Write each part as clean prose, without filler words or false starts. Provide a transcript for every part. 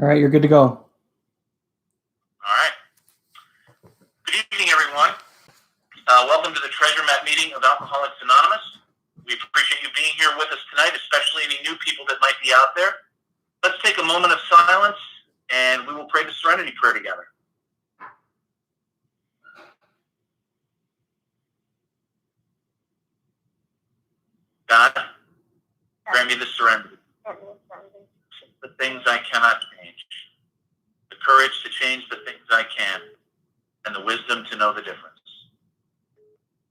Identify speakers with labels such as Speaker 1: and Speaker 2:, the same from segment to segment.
Speaker 1: All right, you're good to go.
Speaker 2: All right. Good evening, everyone. Welcome to the Treasure Map meeting of Alcoholics Anonymous. We appreciate you being here with us tonight, especially any new people that might be out there. Let's take a moment of silence, and we will pray the Serenity Prayer together. God, grant me the serenity, the things I cannot change, the courage to change the things I can, and the wisdom to know the difference.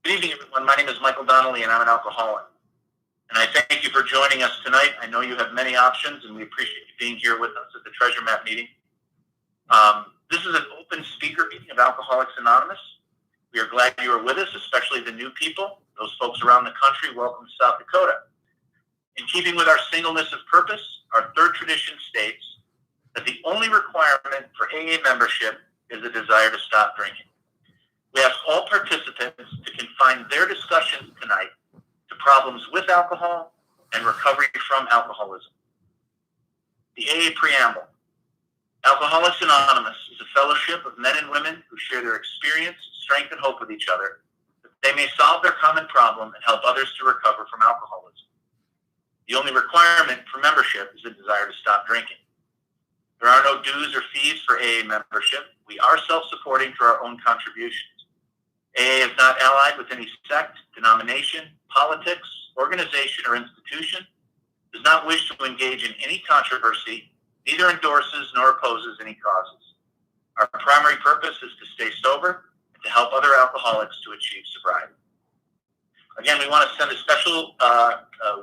Speaker 2: Good evening, everyone. My name is Michael Donnelly, and I'm an alcoholic. And I thank you for joining us tonight. I know you have many options, and we appreciate you being here with us at the Treasure Map meeting. This is an open speaker meeting of Alcoholics Anonymous. We are glad you are with us, especially the new people, those folks around the country. Welcome to South Dakota. In keeping with our singleness of purpose, our third tradition states that the only requirement for AA membership is a desire to stop drinking. We ask all participants to confine their discussions tonight to problems with alcohol and recovery from alcoholism. The AA Preamble. Alcoholics Anonymous is a fellowship of men and women who share their experience, strength, and hope with each other, that they may solve their common problem and help others to recover from alcoholism. The only requirement for membership is a desire to stop drinking. There are no dues or fees for AA membership. We are self-supporting through our own contributions. AA is not allied with any sect, denomination, politics, organization, or institution, does not wish to engage in any controversy, neither endorses nor opposes any causes. Our primary purpose is to stay sober and to help other alcoholics to achieve sobriety. Again, we want to send a special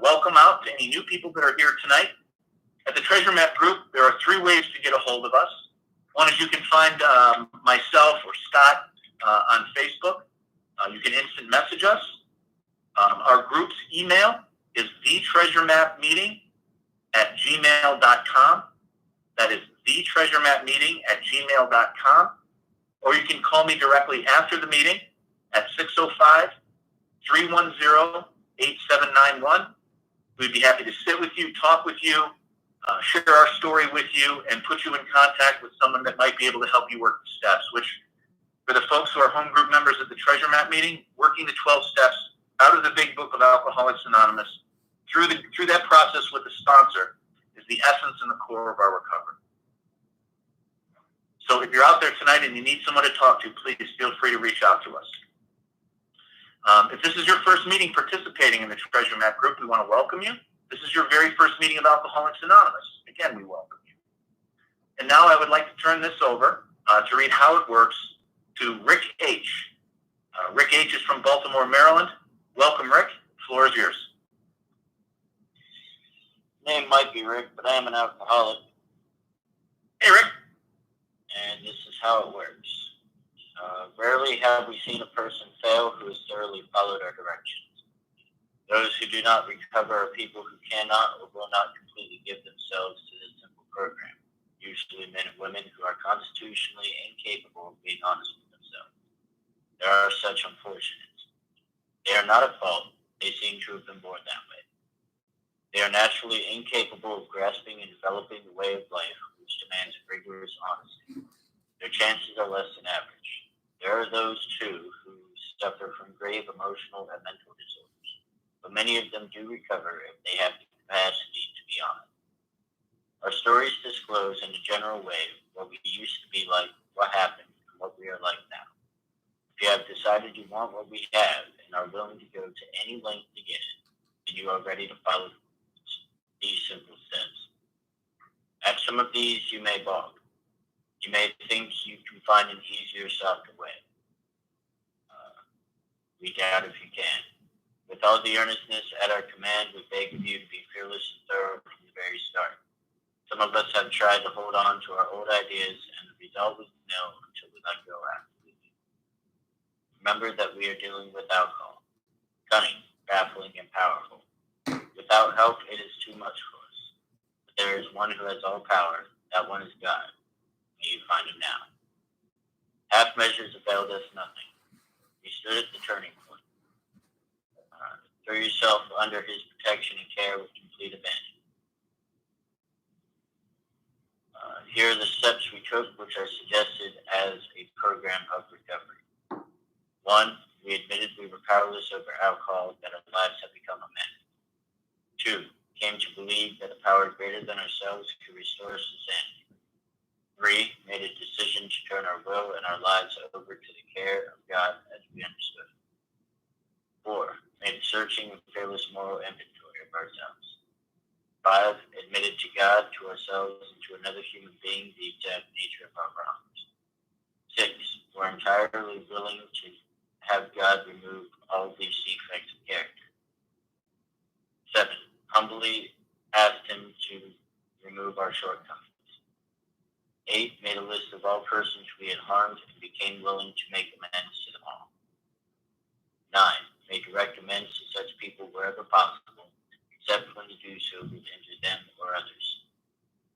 Speaker 2: welcome out to any new people that are here tonight. At the Treasure Map group, there are 3 ways to get a hold of us. One is you can find myself or Scott on Facebook. You can instant message us. Our group's email is thetreasuremapmeeting@gmail.com. That is thetreasuremapmeeting@gmail.com. Or you can call me directly after the meeting at 605-310-8791. We'd be happy to sit with you, talk with you, share our story with you, and put you in contact with someone that might be able to help you work the steps, which for the folks who are home group members at the Treasure Map meeting, working the 12 steps out of the big book of Alcoholics Anonymous through that process with the sponsor is the essence and the core of our recovery. So if you're out there tonight and you need someone to talk to, please feel free to reach out to us. If this is your first meeting participating in the Treasure Map group, we want to welcome you. This is your very first meeting of Alcoholics Anonymous. Again, we welcome you. And now I would like to turn this over to read how it works to Rick H. Rick H. is from Baltimore, Maryland. Welcome, Rick. The floor is yours.
Speaker 3: Name might be Rick, but I am an alcoholic.
Speaker 2: Hey, Rick.
Speaker 3: And this is how it works. Rarely have we seen a person fail who has thoroughly followed our directions. Those who do not recover are people who cannot or will not completely give themselves to this simple program, usually men and women who are constitutionally incapable of being honest with themselves. There are such unfortunates. They are not at fault. They seem to have been born that way. They are naturally incapable of grasping and developing the way of life which demands rigorous honesty. Their chances are less than average. There are those, too, who suffer from grave emotional and mental disorders, but many of them do recover if they have the capacity to be honest. Our stories disclose in a general way what we used to be like, what happened, and what we are like now. If you have decided you want what we have and are willing to go to any length to get it, then you are ready to follow these simple steps. At some of these, you may balk. You may think you can find an easier, softer way. We doubt if you can. With all the earnestness at our command, we beg of you to be fearless and thorough from the very start. Some of us have tried to hold on to our old ideas, and the result was nil until we let go absolutely. Remember that we are dealing with alcohol, cunning, baffling, and powerful. Without help, it is too much for us. But there is one who has all power. That one is God. May you find him now. Half measures availed us nothing. We stood at the turning point. Throw yourself under his protection and care with complete abandon. Here are the steps we took, which are suggested as a program of recovery. 1, we admitted we were powerless over alcohol, that our lives had become a mess. 2, came to believe that a power greater than ourselves could restore us to sanity. 3, made a decision to turn our will and our lives over to the care of God as we understood. 4, made a searching and fearless moral inventory of ourselves. 5, admitted to God, to ourselves, and to another human being the exact nature of our wrongs. 6, were entirely willing to have God remove all these defects of character. 7, humbly asked Him to remove our shortcomings. 8, made a list of all persons we had harmed and became willing to make amends to them all. 9, made direct amends to such people wherever possible, except when to do so would injure them or others.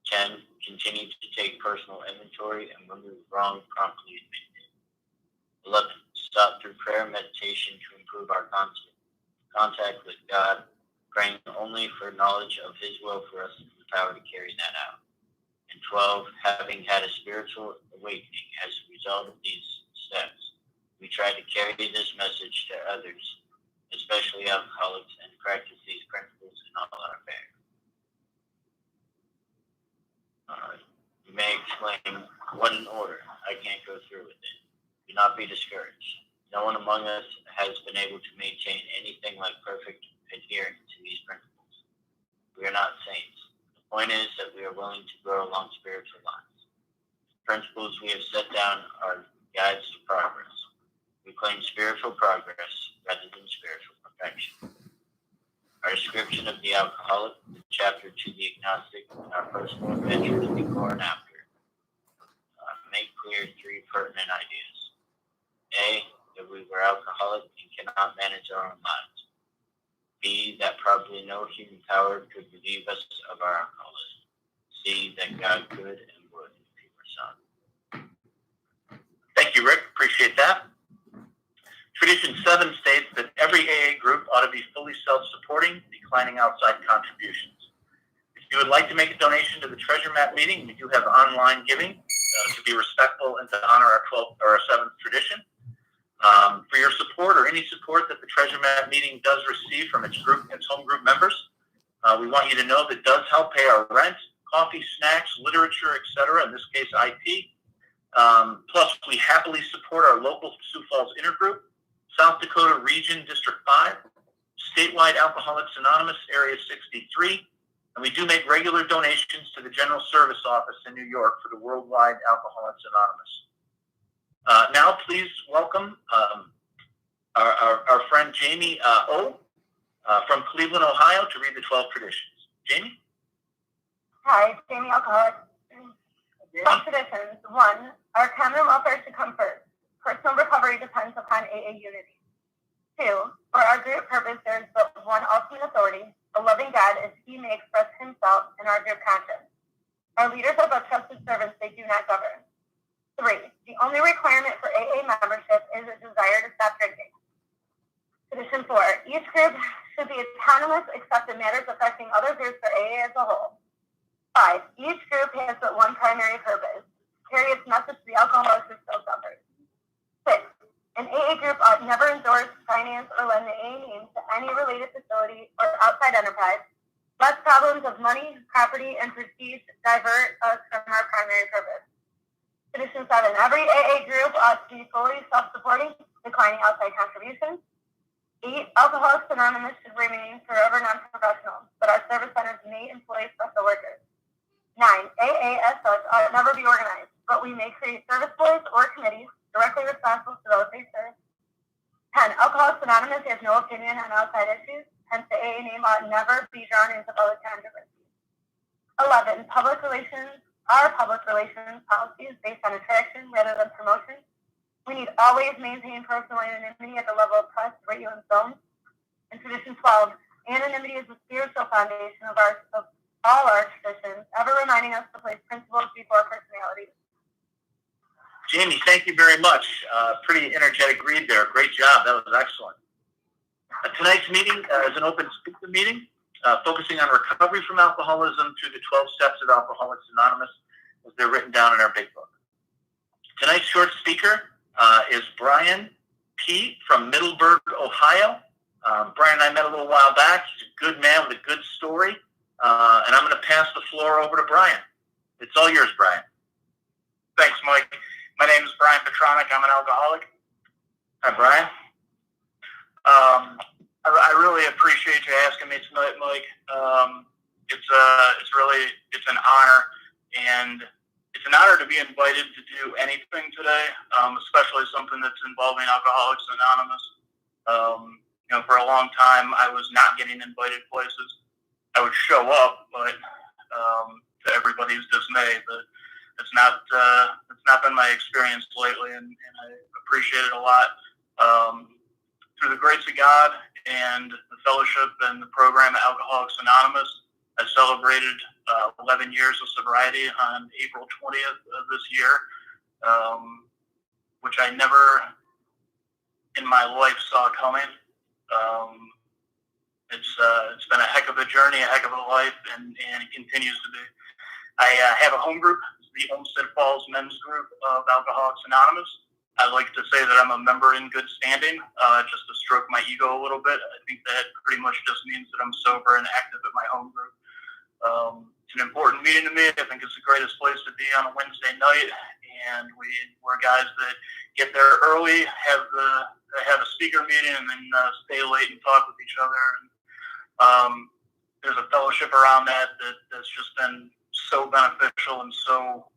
Speaker 3: 10, continued to take personal inventory and remove wrong promptly admitted. 11, sought through prayer and meditation to improve our contact with God, praying only for knowledge of His will for us and the power to carry that out. And 12, having had a spiritual awakening as a result of these steps, we tried to carry this message to others, especially alcoholics, and practice these principles in all our affairs. You may exclaim, what an order, I can't go through with it. Do not be discouraged. No one among us has been able to maintain anything like perfect adherence to these principles. We are not saints. The point is that we are willing to grow along spiritual lines. The principles we have set down are guides to progress. We claim spiritual progress rather than spiritual perfection. Our description of the alcoholic, the chapter to the agnostic, and our personal adventures before and after make clear 3 pertinent ideas. A, that we were alcoholic and cannot manage our own lives. B, that probably no human power could relieve us of our alcoholism. C, that God could and would if He were Son.
Speaker 2: Thank you, Rick. Appreciate that. Tradition 7 states that every AA group ought to be fully self-supporting, declining outside contributions. If you would like to make a donation to the Treasure Map meeting, we do have online giving to be respectful and to honor our 12th or our 7th tradition. For your support or any support that the Treasure Map meeting does receive from its home group members, we want you to know that does help pay our rent, coffee, snacks, literature, etc., in this case IT. Plus, we happily support our local Sioux Falls intergroup, South Dakota Region District 5, statewide Alcoholics Anonymous Area 63, and we do make regular donations to the General Service Office in New York for the Worldwide Alcoholics Anonymous. Now, please welcome our friend Jamie O. From Cleveland, Ohio, to read the 12 traditions. Jamie?
Speaker 1: Hi, Jamie Alcoholic. 12 traditions. 1, our common welfare should come first. Personal recovery depends upon AA unity. 2, for our group purpose, there is but one ultimate authority, a loving God, as He may express Himself in our group conscience. Our leaders are but trusted servants, they do not govern. 3, the only requirement for AA membership is a desire to stop drinking. Tradition 4, each group should be autonomous except in matters affecting other groups or AA as a whole. 5, each group has but one primary purpose, carry its message to the alcoholics who still suffer. 6, an AA group ought never endorse, finance, or lend the AA name to any related facility or outside enterprise, lest problems of money, property, and prestige divert us from our primary purpose. Tradition 7, every AA group ought to be fully self-supporting, declining outside contributions. 8, Alcoholics Anonymous should remain forever non-professional, but our service centers may employ special workers. 9, AA as such ought never be organized, but we may create service boards or committees directly responsible to those they serve. 10, Alcoholics Anonymous has no opinion on outside issues, hence the AA name ought never be drawn into public controversy. 11, public relations policies based on attraction rather than promotion. We need always maintain personal anonymity at the level of press, radio, and film. In Tradition 12, anonymity is the spiritual foundation of all our traditions, ever reminding us to place principles before personalities.
Speaker 2: Jamie, thank you very much. Pretty energetic read there. Great job. That was excellent. Tonight's meeting is an open speaker meeting focusing on recovery from alcoholism through the 12 steps of Alcoholics Anonymous. as they're written down in our big book. Tonight's short speaker is Brian P. from Middleburg, Ohio. Brian and I met a little while back. He's a good man with a good story. And I'm going to pass the floor over to Brian. It's all yours, Brian.
Speaker 4: Thanks, Mike. My name is Brian Petronic. I'm an alcoholic.
Speaker 2: Hi, Brian.
Speaker 4: I really appreciate you asking me tonight, Mike. It's an honor, and it's an honor to be invited to do anything today, especially something that's involving Alcoholics Anonymous. For a long time, I was not getting invited places. I would show up, but to everybody's dismay, but it's not been my experience lately, and I appreciate it a lot. Through the grace of God and the fellowship and the program at Alcoholics Anonymous, I celebrated 11 years of sobriety on April 20th of this year, which I never in my life saw coming. It's been a heck of a journey, a heck of a life, and it continues to be. I have a home group, the Olmsted Falls Men's Group of Alcoholics Anonymous. I like to say that I'm a member in good standing, just to stroke my ego a little bit. I think that pretty much just means that I'm sober and active at my home group. It's an important meeting to me. I think it's the greatest place to be on a Wednesday night, and we're guys that get there early, have a speaker meeting, and then stay late and talk with each other. And there's a fellowship around that's just been so beneficial, and so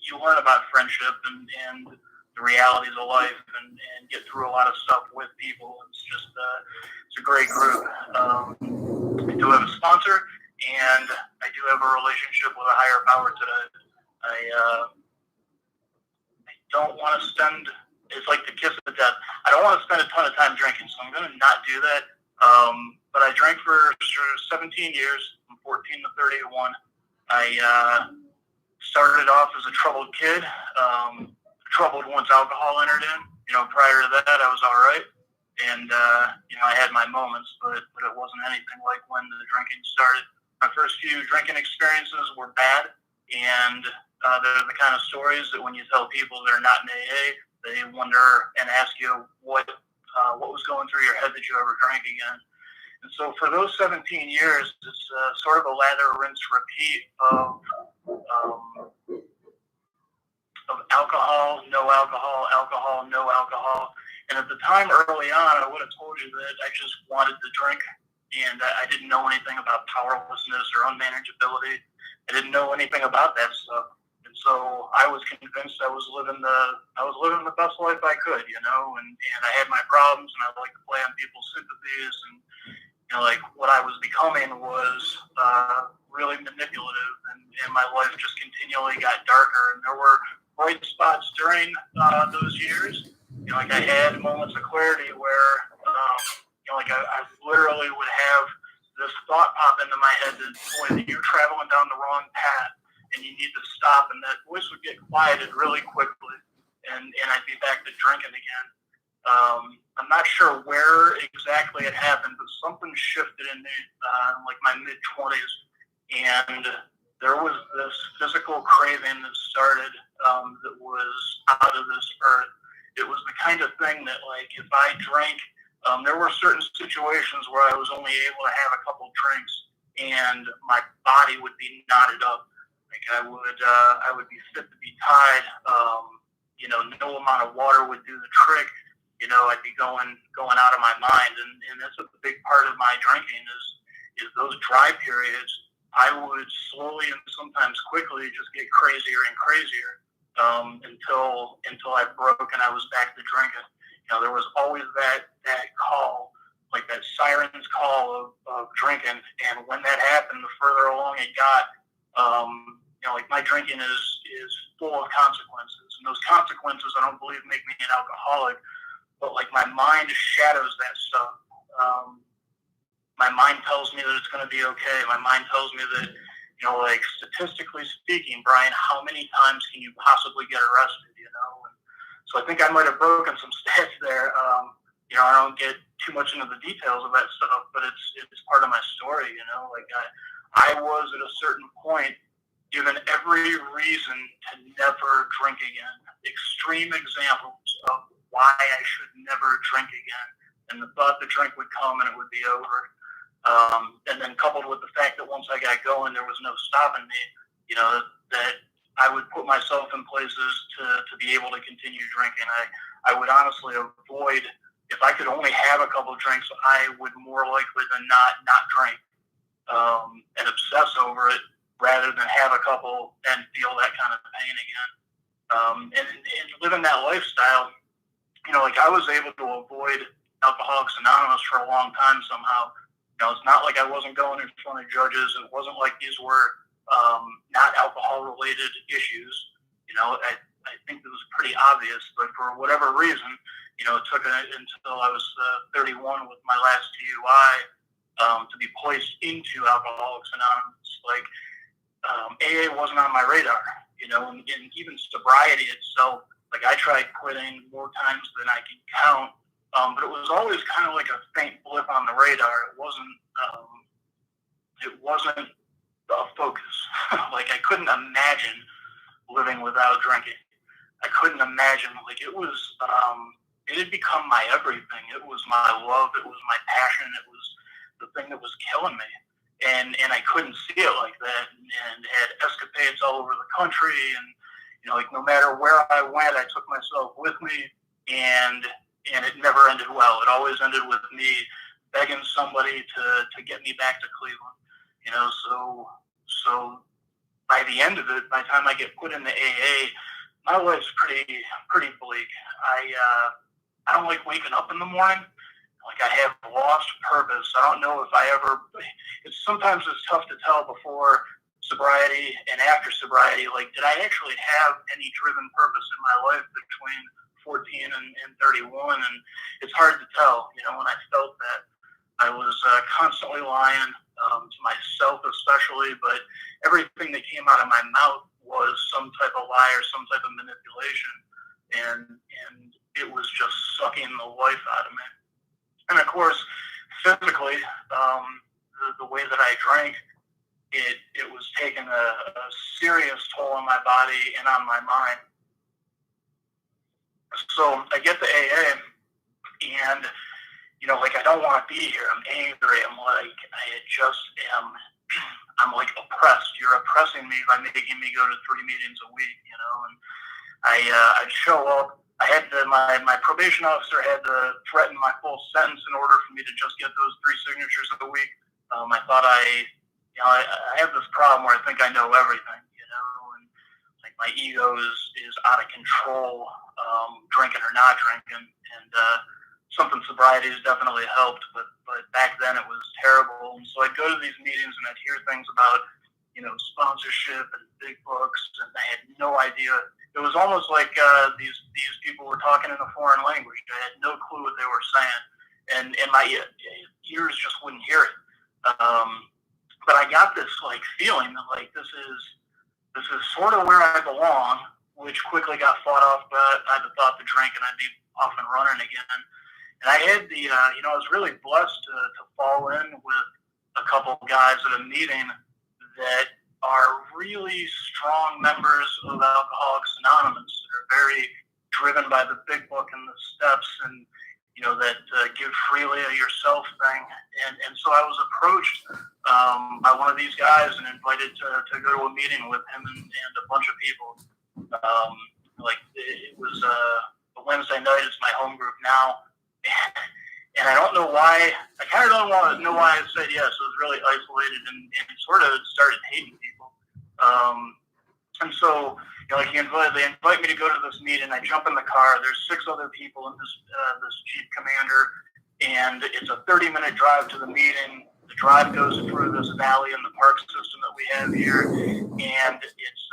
Speaker 4: you learn about friendship and the realities of life, and get through a lot of stuff with people. It's a great group. I do have a sponsor, and I do have a relationship with a higher power today. I don't want to spend, it's like the kiss of death. I don't want to spend a ton of time drinking, so I'm going to not do that. But I drank for 17 years, from 14 to 31. I started off as a troubled kid, troubled once alcohol entered in. Prior to that, I was all right. And, I had my moments, but it wasn't anything like when the drinking started. My first few drinking experiences were bad, and they're the kind of stories that when you tell people that are not in AA, they wonder and ask you what was going through your head that you ever drank again. And so for those 17 years, it's sort of a lather, rinse, repeat of alcohol, no alcohol, alcohol, no alcohol. And at the time early on, I would have told you that I just wanted to drink, and I didn't know anything about powerlessness or unmanageability. I didn't know anything about that stuff. And so I was convinced I was living the best life I could, and I had my problems, and I like to play on people's sympathies, and like what I was becoming was really manipulative, and my life just continually got darker. And there were bright spots during those years. Like I had moments of clarity where, I literally would have this thought pop into my head that, boy, you're traveling down the wrong path, and you need to stop. And that voice would get quieted really quickly, and I'd be back to drinking again. I'm not sure where exactly it happened, but something shifted in me, like my mid-20s, and there was this physical craving that started that was out of this earth. It was the kind of thing that, like, if I drank, there were certain situations where I was only able to have a couple drinks, and my body would be knotted up. Like I would be fit to be tied. No amount of water would do the trick. I'd be going out of my mind, and that's a big part of my drinking is those dry periods. I would slowly and sometimes quickly just get crazier and crazier until I broke and I was back to drinking. There was always that call, like that siren's call of drinking, and when that happened, the further along it got, like my drinking is full of consequences, and those consequences I don't believe make me an alcoholic. But like my mind shadows that stuff. My mind tells me that it's going to be okay. My mind tells me that, like statistically speaking, Brian, how many times can you possibly get arrested? And so I think I might have broken some stats there. I don't get too much into the details of that stuff, but it's part of my story. Like I was at a certain point given every reason to never drink again. Extreme examples of why I should never drink again. And the thought the drink would come and it would be over. And then coupled with the fact that once I got going, there was no stopping me, that I would put myself in places to be able to continue drinking. I would honestly avoid, if I could only have a couple of drinks, I would more likely than not drink and obsess over it rather than have a couple and feel that kind of pain again. And living that lifestyle, I was able to avoid Alcoholics Anonymous for a long time somehow. It's not like I wasn't going in front of judges. It wasn't like these were not alcohol-related issues. I think it was pretty obvious, but for whatever reason, it took until I was 31 with my last DUI to be placed into Alcoholics Anonymous. AA wasn't on my radar, and even sobriety itself. I tried quitting more times than I can count. But it was always kind of like a faint blip on the radar. It wasn't a focus. I couldn't imagine living without drinking. I couldn't imagine. It had become my everything. It was my love. It was my passion. It was the thing that was killing me. And I couldn't see it like that. And had escapades all over the country. And, no matter where I went, I took myself with me. And it never ended well. It always ended with me begging somebody to get me back to Cleveland. So by the end of it, by the time I get put into AA, my life's pretty bleak. I don't like waking up in the morning. I have lost purpose. I don't know if sometimes it's tough to tell before sobriety and after sobriety. Did I actually have any driven purpose in my life between 14 and 31, and it's hard to tell. When I felt that, I was constantly lying to myself, especially. But everything that came out of my mouth was some type of lie or some type of manipulation, and it was just sucking the life out of me. And of course, physically, the way that I drank, it was taking a serious toll on my body and on my mind. So I get to AA, and I don't want to be here. I'm angry. I'm oppressed. You're oppressing me by making me go to 3 meetings a week. And I'd show up. I had my probation officer had to threaten my full sentence in order for me to just get those 3 signatures a week. I thought I have this problem where I think I know everything. And my ego is out of control, drinking or not drinking, and something sobriety has definitely helped, but back then it was terrible. And so I'd go to these meetings and I'd hear things about, sponsorship and big books, and I had no idea. It was almost like these people were talking in a foreign language. I had no clue what they were saying, and my ears just wouldn't hear it. But I got this feeling that this is sort of where I belong, which quickly got fought off by the thought to drink, and I'd be off and running again. And I had I was really blessed to fall in with a couple guys at a meeting that are really strong members of Alcoholics Anonymous, that are very driven by the big book and the steps, and that give freely of yourself thing. And so I was approached by one of these guys and invited to go to a meeting with him and a bunch of people. It was a Wednesday night. It's my home group now. And I don't know why. I kind of don't want to know why I said yes. I was really isolated and sort of started hating people. And so, they invite me to go to this meeting. I jump in the car. There's 6 other people in this Jeep Commander, and it's a 30-minute drive to the meeting. The drive goes through this valley in the park system that we have here, and it's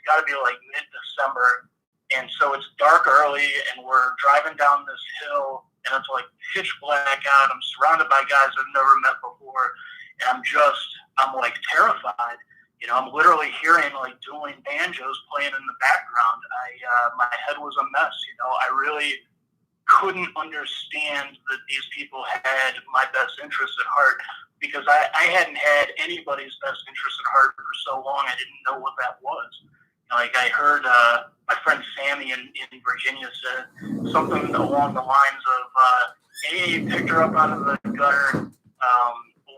Speaker 4: got to be mid-December, and so it's dark early, and we're driving down this hill, and it's pitch black out. I'm surrounded by guys I've never met before, and I'm terrified. I'm literally hearing dueling banjos playing in the background. My head was a mess. I really couldn't understand that these people had my best interest at heart, because I hadn't had anybody's best interest at heart for so long. I didn't know what that was. Like I heard my friend Sammy in Virginia said something along the lines of, AA picked her up out of the gutter,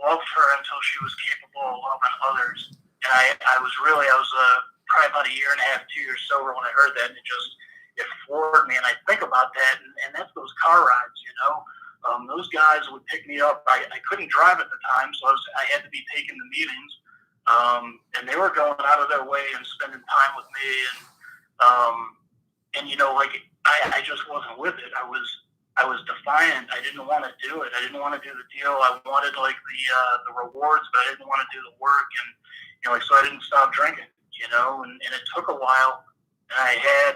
Speaker 4: loved her until she was capable of loving others. And I was probably about a year and a half, 2 years sober when I heard that, and it floored me. And I think about that, and that's those car rides, you know. Those guys would pick me up. I couldn't drive at the time, so I had to be taking the meetings. And they were going out of their way and spending time with me. And you know, like, I just wasn't with it. I was defiant. I didn't want to do it. I didn't want to do the deal. I wanted, like, the rewards, but I didn't want to do the work. And, you know, like, so I didn't stop drinking, you know, and it took a while. And I had,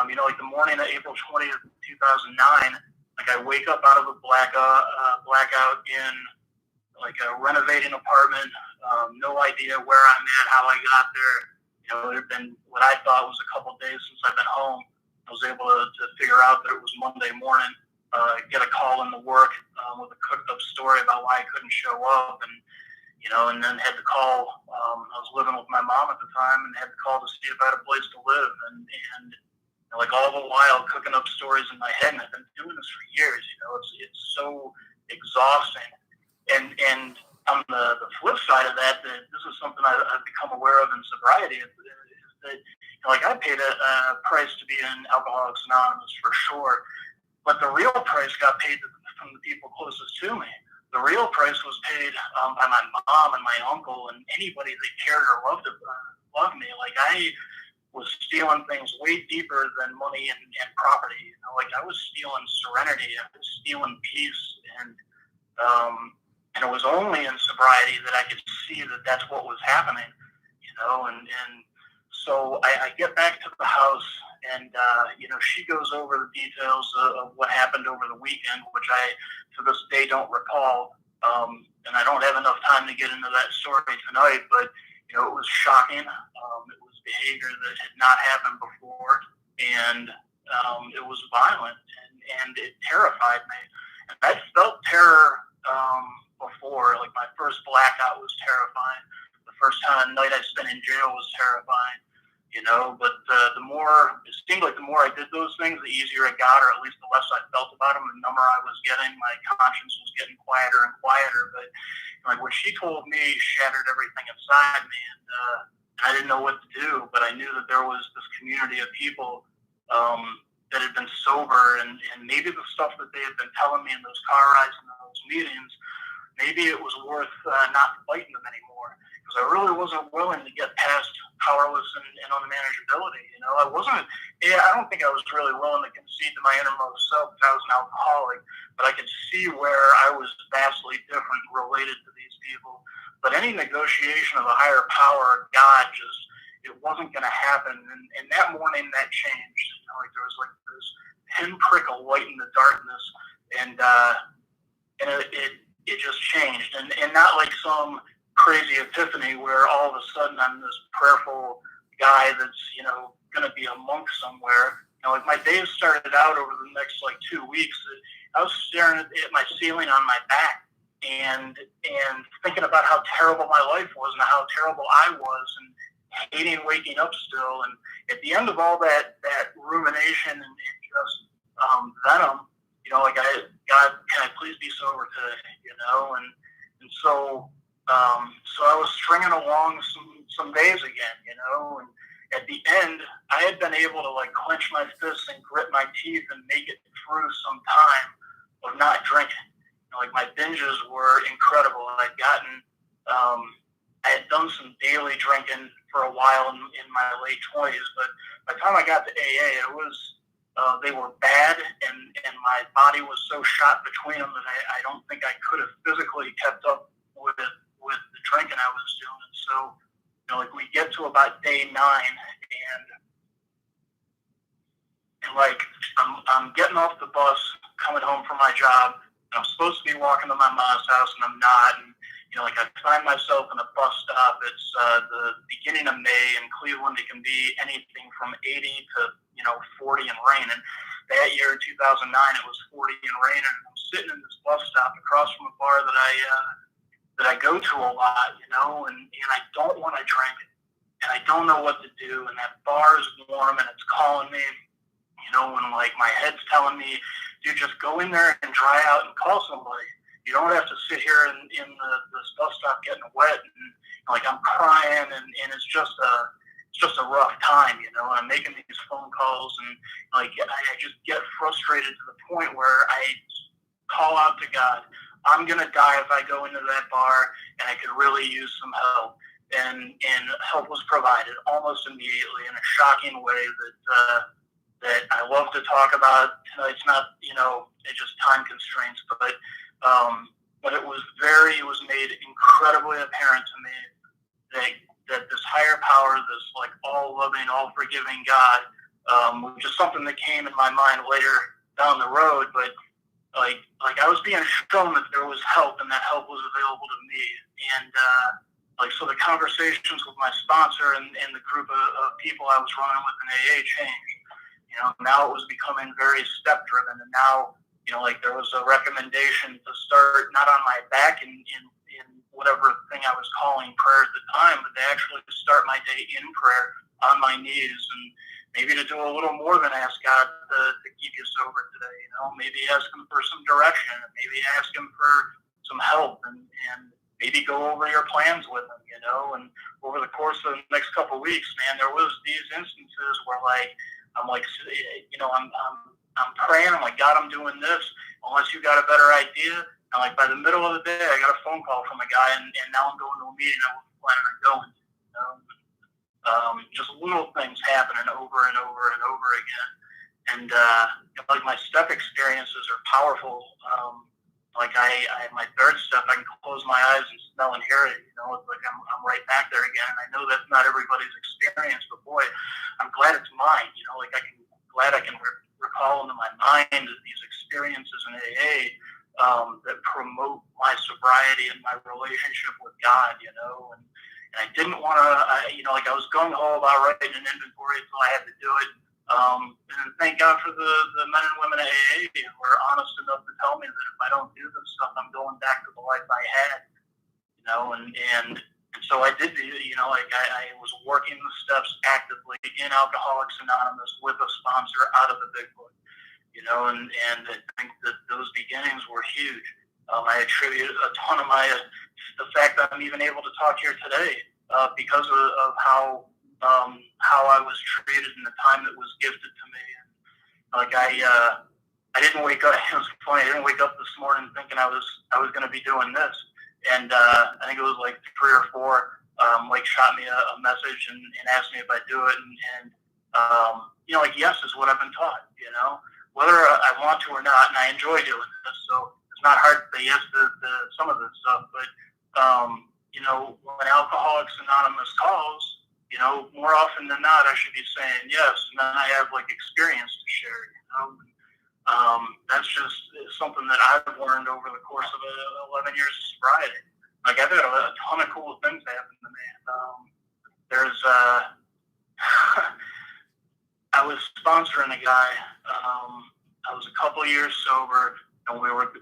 Speaker 4: you know, like the morning of April 20th, 2009, like I wake up out of a blackout in like a renovating apartment, no idea where I'm at, how I got there. You know, it had been what I thought was a couple of days since I've been home. I was able to figure out that it was Monday morning, get a call into work with a cooked up story about why I couldn't show up, and you know, and then had to call. I was living with my mom at the time, and had to call to see if I had a place to live, and like all the while cooking up stories in my head. And I've been doing this for years. You know, it's so exhausting. And on the flip side of that, this is something I've become aware of in sobriety. Is that, you know, like I paid a price to be in Alcoholics Anonymous for sure, but the real price got paid from the people closest to me. The real price was paid by my mom and my uncle and anybody that cared or loved me. Like I was stealing things way deeper than money and property. You know, like I was stealing serenity, I was stealing peace, and it was only in sobriety that I could see that that's what was happening. You know, and so I get back to the house, and you know, she goes over the details of what happened over the weekend, which I to this day don't recall, and I don't have enough time to get into that story tonight. But you know, it was shocking. It was behavior that had not happened before, and it was violent, and it terrified me. And I felt terror before. Like my first blackout was terrifying. The first night I spent in jail was terrifying. You know, but it seemed like the more I did those things, the easier it got, or at least the less I felt about them. The number I was getting, my conscience was getting quieter and quieter. But like what she told me shattered everything inside me, and I didn't know what to do. But I knew that there was this community of people that had been sober, and maybe the stuff that they had been telling me in those car rides and those meetings, maybe it was worth not fighting them anymore. Because I really wasn't willing to get past powerless and unmanageability. You know, I don't think I was really willing to concede to my innermost self that I was an alcoholic, but I could see where I was vastly different related to these people. But any negotiation of a higher power, God, it wasn't going to happen. And that morning, that changed. You know, like there was like this pinprick of light in the darkness, and it just changed. And not like some crazy epiphany where all of a sudden I'm this prayerful guy that's, you know, going to be a monk somewhere. You know, like my days started out over the next like 2 weeks. I was staring at my ceiling on my back and thinking about how terrible my life was and how terrible I was, and hating waking up still. And at the end of all that rumination and just venom, you know, like God, can I please be sober today? You know, and so I was stringing along some days again, you know, and at the end, I had been able to like clench my fists and grit my teeth and make it through some time of not drinking. You know, like my binges were incredible. I had done some daily drinking for a while in my late 20s, but by the time I got to AA, they were bad, and my body was so shot between them that I don't think I could have physically kept up with the drinking I was doing. So, you know, like we get to about day 9, and like I'm getting off the bus, coming home from my job, and I'm supposed to be walking to my mom's house, and I'm not. And you know, like I find myself in a bus stop. It's the beginning of May in Cleveland. It can be anything from 80 to 40 and rain. And that year, 2009, it was 40 and rain, and I'm sitting in this bus stop across from a bar that that I go to a lot, you know, and I don't want to drink, and I don't know what to do, and that bar is warm and it's calling me, you know, and like my head's telling me, dude, just go in there and dry out and call somebody. You don't have to sit here in the bus stop getting wet, and like I'm crying, and it's just a rough time, you know. I'm making these phone calls, and like I just get frustrated to the point where I call out to God. I'm gonna die if I go into that bar, and I could really use some help. And help was provided almost immediately in a shocking way that I love to talk about. It's not, you know, it's just time constraints, but it was made incredibly apparent to me that this higher power, this like all loving, all forgiving God, which is something that came in my mind later down the road, but like I was being shown that there was help, and that help was available to me. And so the conversations with my sponsor and the group of people I was running with in AA changed. You know, now it was becoming very step driven, and now, you know, like there was a recommendation to start not on my back in whatever thing I was calling prayer at the time, but to actually start my day in prayer on my knees, and maybe to do a little more than ask God to keep you sober today. You know, maybe ask Him for some direction, and maybe ask Him for some help, and maybe go over your plans with Him. You know, and over the course of the next couple of weeks, man, there was these instances where like I'm like, you know, I'm praying. I'm like, God, I'm doing this. Unless you got a better idea. And like by the middle of the day, I got a phone call from a guy, and now I'm going to a meeting I wasn't planning on going to. You know? Just little things happening over and over and over again. And like my step experiences are powerful. Like my third step, I can close my eyes and smell and hear it. You know, it's like I'm right back there again. And I know that's not everybody's experience, but boy, I'm glad it's mine. You know, like glad I can recall into my mind these experiences in AA that promote my sobriety and my relationship with God. You know, and I didn't want to, you know, like I was gung ho about writing an inventory until I had to do it. And thank God for the men and women at AA who were honest enough to tell me that if I don't do this stuff, I'm going back to the life I had, you know, and so I did, you know, like I was working the steps actively in Alcoholics Anonymous with a sponsor out of the Big Book, you know, and I think that those beginnings were huge. I attribute a ton of the fact that I'm even able to talk here today because of how I was treated in the time that was gifted to me. And like I didn't wake up. It was funny. I didn't wake up this morning thinking I was going to be doing this. And I think it was like 3 or 4 like shot me a message and asked me if I'd do it. And you know, like yes is what I've been taught. You know, whether I want to or not, and I enjoy doing this. So it's not hard to say yes to some of this stuff. But you know, when Alcoholics Anonymous calls, you know, more often than not, I should be saying yes, and then I have like experience to share. You know, that's just something that I've learned over the course of 11 years of sobriety. Like I've had a ton of cool things happen to me. I was sponsoring a guy. I was a couple of years sober, and we were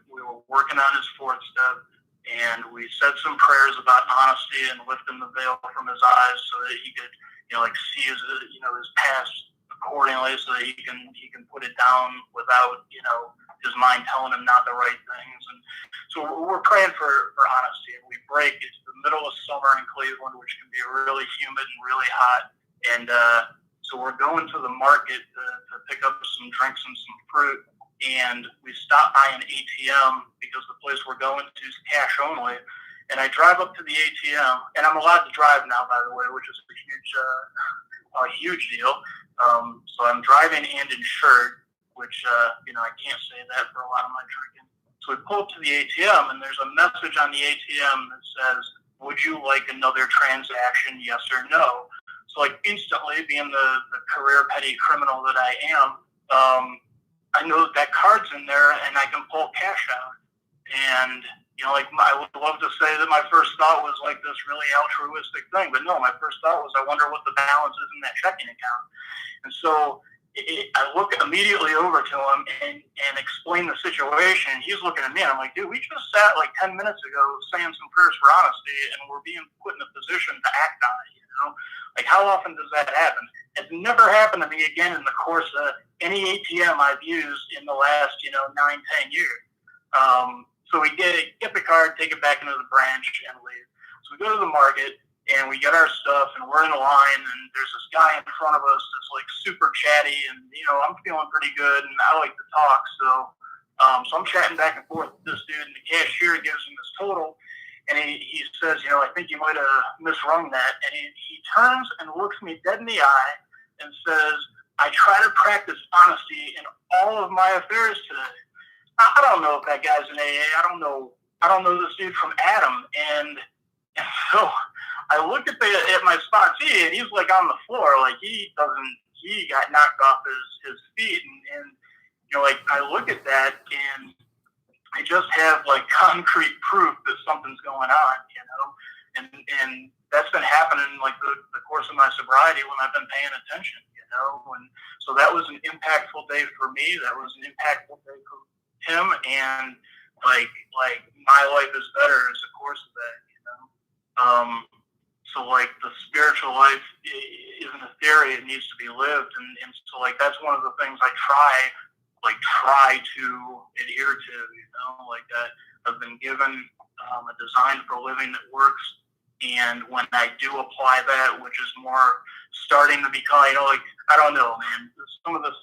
Speaker 4: working on his 4th step. And we said some prayers about honesty and lifting the veil from his eyes so that he could, you know, like see his past accordingly, so that he can put it down without, you know, his mind telling him not the right things. And so we're praying for honesty. And we break. It's the middle of summer in Cleveland, which can be really humid and really hot. And so we're going to the market to pick up some drinks and some fruit. And we stop by an ATM because the place we're going to is cash only. And I drive up to the ATM, and I'm allowed to drive now, by the way, which is a huge deal. So I'm driving and insured, which you know, I can't say that for a lot of my drinking. So we pull up to the ATM, and there's a message on the ATM that says, "Would you like another transaction? Yes or no?" So like instantly, being the career petty criminal that I am. I know that card's in there and I can pull cash out. And, you know, like I would love to say that my first thought was like this really altruistic thing, but no, my first thought was I wonder what the balance is in that checking account. And so I look immediately over to him and explain the situation. He's looking at me, and I'm like, dude, we just sat like 10 minutes ago saying some prayers for honesty, and we're being put in a position to act on it, you know? Like, how often does that happen? It's never happened to me again in the course of any ATM I've used in the last, 9-10 years. So we get the card, take it back into the branch, and leave. So we go to the market, and we get our stuff, and we're in a line, and there's this guy in front of us that's like super chatty, and I'm feeling pretty good, and I like to talk, so I'm chatting back and forth with this dude, and the cashier gives him his total, and he says, I think you might have misrung that, and he turns and looks me dead in the eye and says, I try to practice honesty in all of my affairs today. I don't know if that guy's an AA. I don't know this dude from Adam, and so I looked at my spot see, and he's like on the floor, like he got knocked off his feet, and like I look at that, and I just have like concrete proof that something's going on, and that's been happening like the course of my sobriety when I've been paying attention, and so that was an impactful day for me. That was an impactful day for him, and like my life is better as a course of that, So like the spiritual life isn't a theory; it needs to be lived, and so like that's one of the things I try to adhere to. Like I've been given a design for a living that works, and when I do apply that, which is more starting to become, like I don't know, man, some of this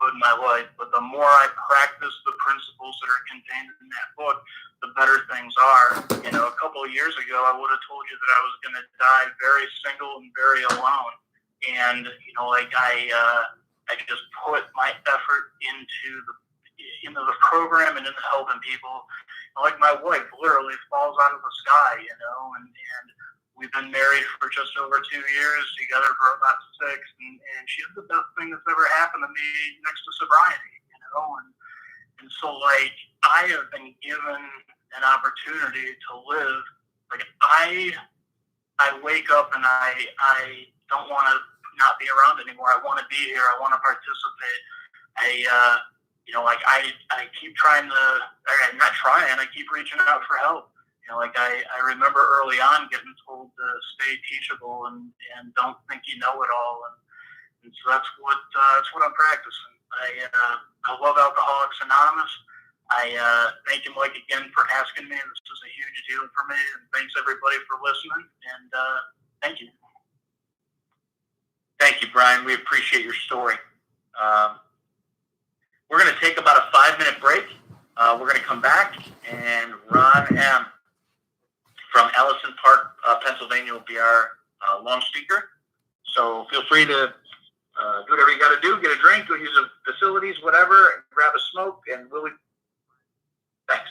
Speaker 4: in my life, but the more I practice the principles that are contained in that book, the better things are. A couple of years ago, I would have told you that I was going to die very single and very alone. And, I just put my effort into the program and into helping people. Like my wife literally falls out of the sky, and we've been married for just over 2 years, together for about 6, and she's the best thing that's ever happened to me next to sobriety, and so like I have been given an opportunity to live. Like I wake up and I don't want to not be around anymore. I want to be here. I want to participate. I keep trying to, I'm not trying, I keep reaching out for help. I remember early on getting told to stay teachable and don't think you know it all, and so that's what I'm practicing. I love Alcoholics Anonymous. I thank you, Mike, again for asking me. This is a huge deal for me, and thanks everybody for listening. And thank you.
Speaker 2: Thank you, Brian. We appreciate your story. We're going to take about a 5-minute break. We're going to come back, and Ron M. from Ellison Park, Pennsylvania, will be our long speaker. So feel free to do whatever you got to do. Get a drink, go use the facilities, whatever, grab a smoke, and we'll be... Thanks.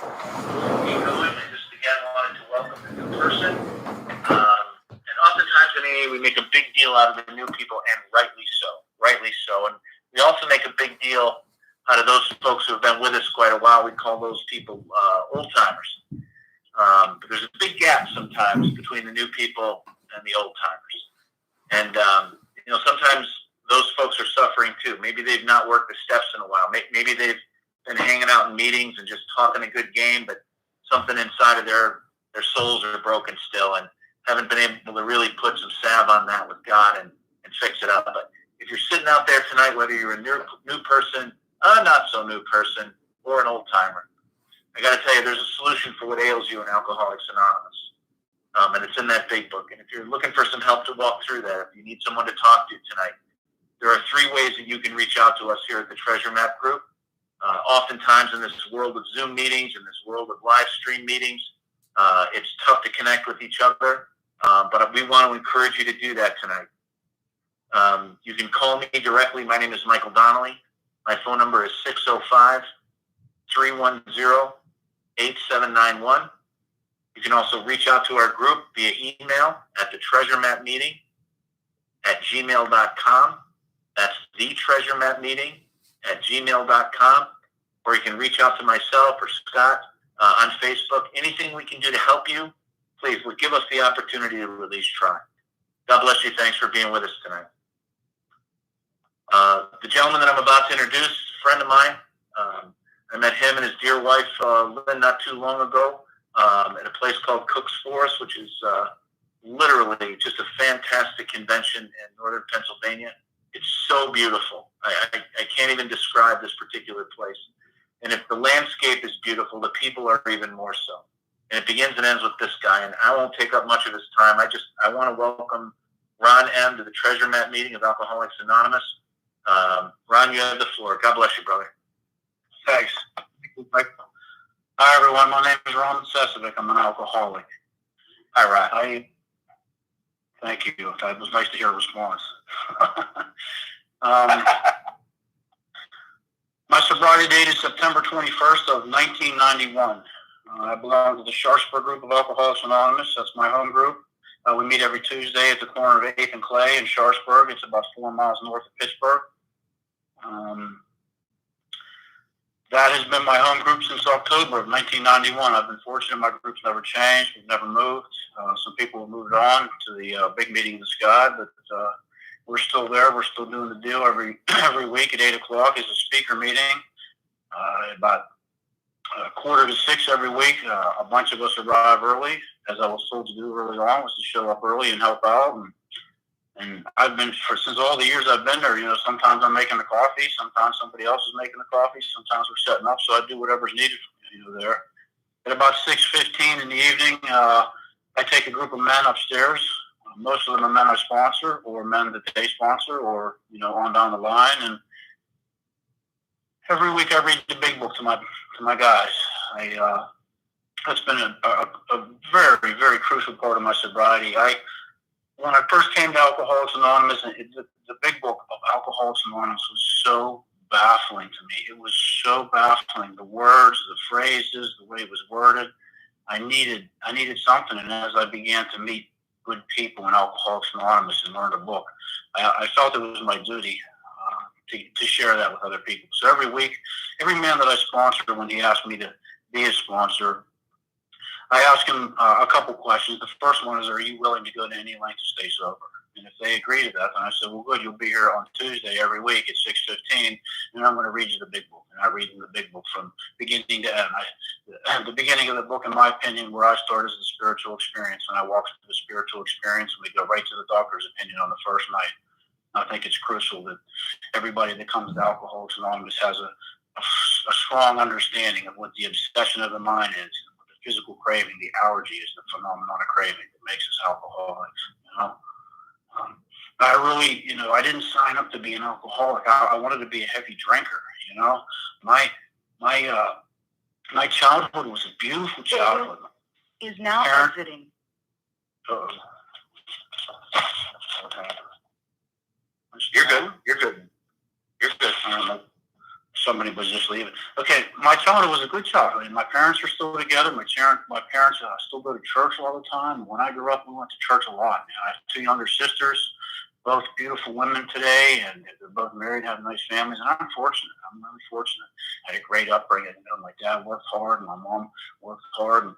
Speaker 2: I just again wanted to welcome the new person. And oftentimes in AA, we make a big deal out of the new people, and rightly so. Rightly so. And we also make a big deal out of those folks who have been with us quite a while. We call those people old timers. But there's a big gap sometimes between the new people and the old timers. And sometimes those folks are suffering too. Maybe they've not worked the steps in a while. Maybe they've been hanging out in meetings and just talking a good game, but something inside of their souls are broken still, and haven't been able to really put some salve on that with God and fix it up. But if you're sitting out there tonight, whether you're a new person, a not so new person, or an old timer, I got to tell you, there's a solution for what ails you in Alcoholics Anonymous. And it's in that big book. And if you're looking for some help to walk through that, if you need someone to talk to tonight, there are 3 ways that you can reach out to us here at the Treasure Map Group. Oftentimes in this world of Zoom meetings, in this world of live stream meetings, it's tough to connect with each other, but we want to encourage you to do that tonight. You can call me directly. My name is Michael Donnelly. My phone number is 605-310-8791. You can also reach out to our group via email at thetreasuremapmeeting@gmail.com. That's thetreasuremapmeeting@gmail.com. Or you can reach out to myself or Scott on Facebook. Anything we can do to help you, please give us the opportunity to at least try. God bless you. Thanks for being with us tonight. The gentleman that I'm about to introduce is a friend of mine. I met him and his dear wife, Lynn, not too long ago at a place called Cook's Forest, which is literally just a fantastic convention in northern Pennsylvania. It's so beautiful. I can't even describe this particular place. And if the landscape is beautiful, the people are even more so. And it begins and ends with this guy. And I won't take up much of his time. I want to welcome Ron M. to the Treasure Map meeting of Alcoholics Anonymous. Ron, you have the floor. God bless you, brother.
Speaker 5: Thanks. Hi, everyone. My name is Ron Sesevic. I'm an alcoholic.
Speaker 2: Hi, Ron.
Speaker 5: Thank you. It was nice to hear a response. My sobriety date is September 21st of 1991. I belong to the Sharpsburg group of Alcoholics Anonymous. That's my home group. We meet every Tuesday at the corner of 8th and Clay in Sharpsburg. It's about 4 miles north of Pittsburgh. That has been my home group since October of 1991. I've been fortunate. My group's never changed. We've never moved. Some people have moved on to the big meeting in the sky, but we're still there. We're still doing the deal every week at 8 o'clock is a speaker meeting. About 5:45 every week. A bunch of us arrive early, as I was told to do early on, was to show up early and help out. And I've been, since all the years I've been there, sometimes I'm making the coffee, sometimes somebody else is making the coffee, sometimes we're setting up, so I do whatever's needed there. At about 6:15 in the evening, I take a group of men upstairs. Most of them are men I sponsor, or men that they sponsor, or, on down the line. And every week I read the big book to my guys. That's been a very, very crucial part of my sobriety. When I first came to Alcoholics Anonymous, the big book of Alcoholics Anonymous was so baffling to me. It was so baffling. The words, the phrases, the way it was worded. I needed something. And as I began to meet good people in Alcoholics Anonymous and learn a book, I felt it was my duty to share that with other people. So every week, every man that I sponsor, when he asked me to be a sponsor, I ask him a couple questions. The first one is, are you willing to go to any length to stay sober? And if they agree to that, then I said, well, good, you'll be here on Tuesday every week at 6:15, and I'm going to read you the big book. And I read them the big book from beginning to end. The beginning of the book, in my opinion, where I start, is the spiritual experience. And I walk through the spiritual experience, and we go right to the doctor's opinion on the first night. And I think it's crucial that everybody that comes to Alcoholics Anonymous has a strong understanding of what the obsession of the mind is. Physical craving, the allergy is the phenomenon of craving that makes us alcoholics. I really, I didn't sign up to be an alcoholic. I wanted to be a heavy drinker. My childhood was a beautiful childhood.
Speaker 6: Is now exiting.
Speaker 2: You're good. You're good. You're good.
Speaker 5: So somebody was just leaving. Okay, my childhood was a good childhood. I mean, my parents are still together. My parents still go to church all the time. When I grew up, we went to church a lot. I have two younger sisters, both beautiful women today, and they're both married, have nice families. And I'm fortunate. I'm really fortunate. I had a great upbringing. My dad worked hard, and my mom worked hard. And,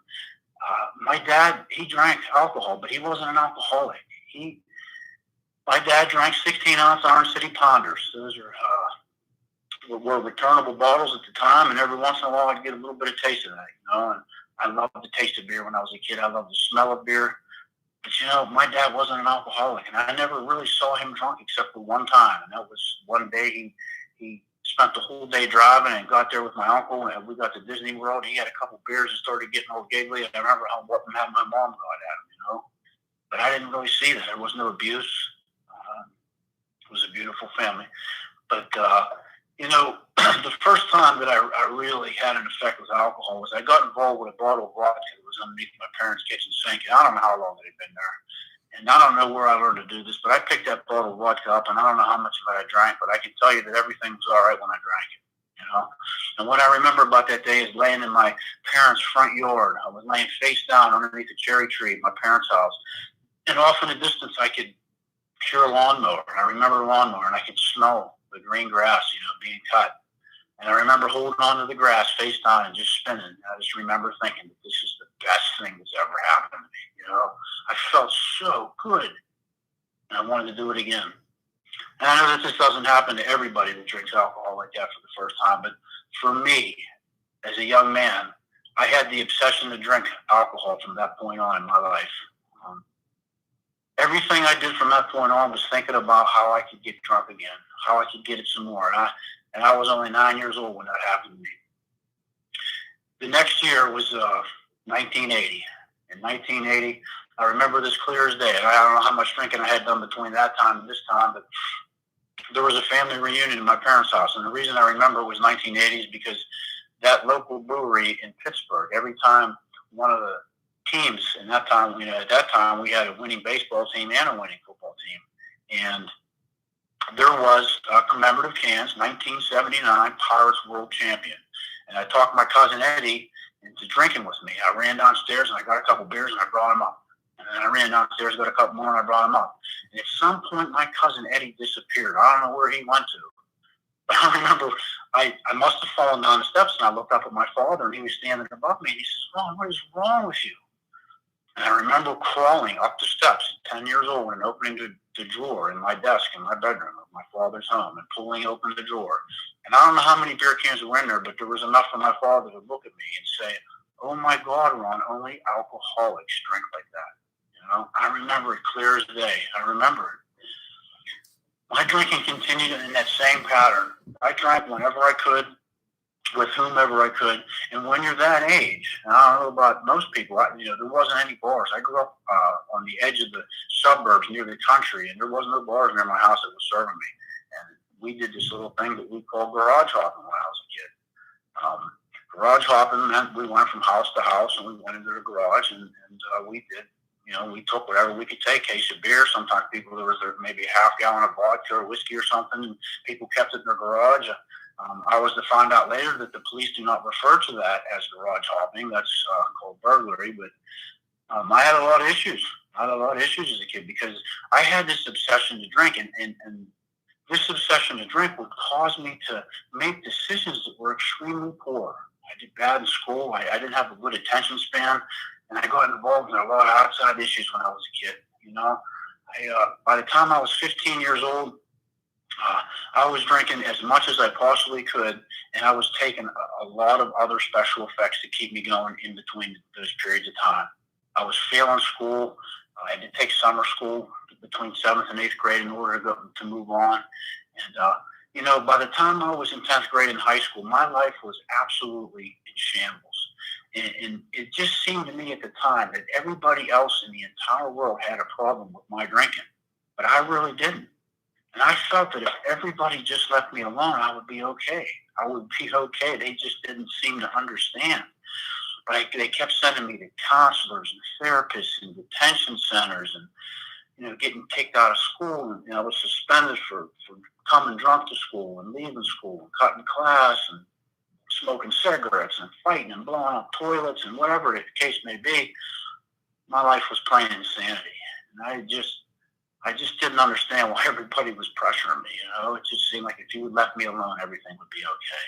Speaker 5: my dad, he drank alcohol, but he wasn't an alcoholic. My dad drank 16-ounce Orange City Ponders. Those were returnable bottles at the time, and every once in a while I'd get a little bit of taste of that, And I loved the taste of beer when I was a kid. I loved the smell of beer. But, my dad wasn't an alcoholic, and I never really saw him drunk except for one time, and that was one day he spent the whole day driving and got there with my uncle, and we got to Disney World. He had a couple beers and started getting all giggly, and I remember how my mom got at him, But I didn't really see that. There was no abuse. It was a beautiful family. But, the first time that I really had an effect with alcohol was I got involved with a bottle of vodka that was underneath my parents' kitchen sink. I don't know how long it had been there. And I don't know where I learned to do this, but I picked that bottle of vodka up, and I don't know how much of it I drank, but I can tell you that everything was all right when I drank it, And what I remember about that day is laying in my parents' front yard. I was laying face down underneath a cherry tree at my parents' house. And off in the distance, I could hear a lawnmower. And I remember a lawnmower, and I could smell the green grass, being cut. And I remember holding on to the grass face down and just spinning. And I just remember thinking that this is the best thing that's ever happened to me, I felt so good. And I wanted to do it again. And I know that this doesn't happen to everybody that drinks alcohol like that for the first time. But for me, as a young man, I had the obsession to drink alcohol from that point on in my life. Everything I did from that point on was thinking about how I could get drunk again, how I could get it some more. And I was only 9 years old when that happened to me. The next year was 1980. In 1980, I remember this clear as day. I don't know how much drinking I had done between that time and this time, but there was a family reunion in my parents' house. And the reason I remember it was 1980 is because that local brewery in Pittsburgh, every time one of the teams, and at that time we had a winning baseball team and a winning football team. And there was a commemorative cans, 1979 Pirates World Champion. And I talked my cousin Eddie into drinking with me. I ran downstairs and I got a couple beers and I brought him up. And then I ran downstairs, got a couple more, and I brought him up. And at some point, my cousin Eddie disappeared. I don't know where he went to. But I remember I must have fallen down the steps, and I looked up at my father, and he was standing above me, and he says, "Ron, what is wrong with you?" And I remember crawling up the steps at 10 years old and opening the drawer in my desk in my bedroom of my father's home and pulling open the drawer. And I don't know how many beer cans were in there, but there was enough for my father to look at me and say, "Oh my God, Ron, only alcoholics drink like that." I remember it clear as day. I remember it. My drinking continued in that same pattern. I drank whenever I could, with whomever I could. And when you're that age, and I don't know about most people, there wasn't any bars. I grew up on the edge of the suburbs near the country, and there was no bars near my house that was serving me. And we did this little thing that we called garage hopping when I was a kid. Garage hopping meant we went from house to house, and we went into the garage, and we did. We took whatever we could take, case of beer. Sometimes there was maybe a half gallon of vodka or whiskey or something, and people kept it in their garage. I was to find out later that the police do not refer to that as garage hopping. That's called burglary. But I had a lot of issues. I had a lot of issues as a kid because I had this obsession to drink, and this obsession to drink would cause me to make decisions that were extremely poor. I did bad in school. I didn't have a good attention span. And I got involved in a lot of outside issues when I was a kid. By the time I was 15 years old, I was drinking as much as I possibly could, and I was taking a lot of other special effects to keep me going in between those periods of time. I was failing school. I had to take summer school between 7th and 8th grade in order to move on. And, by the time I was in 10th grade in high school, my life was absolutely in shambles. And it just seemed to me at the time that everybody else in the entire world had a problem with my drinking, but I really didn't. And I felt that if everybody just left me alone, I would be okay. I would be okay. They just didn't seem to understand. But they kept sending me to counselors and therapists and detention centers. getting kicked out of school, and I was suspended for coming drunk to school and leaving school and cutting class and smoking cigarettes and fighting and blowing up toilets and whatever the case may be. My life was plain insanity, and I just didn't understand why everybody was pressuring me. It just seemed like if you would let me alone, everything would be okay.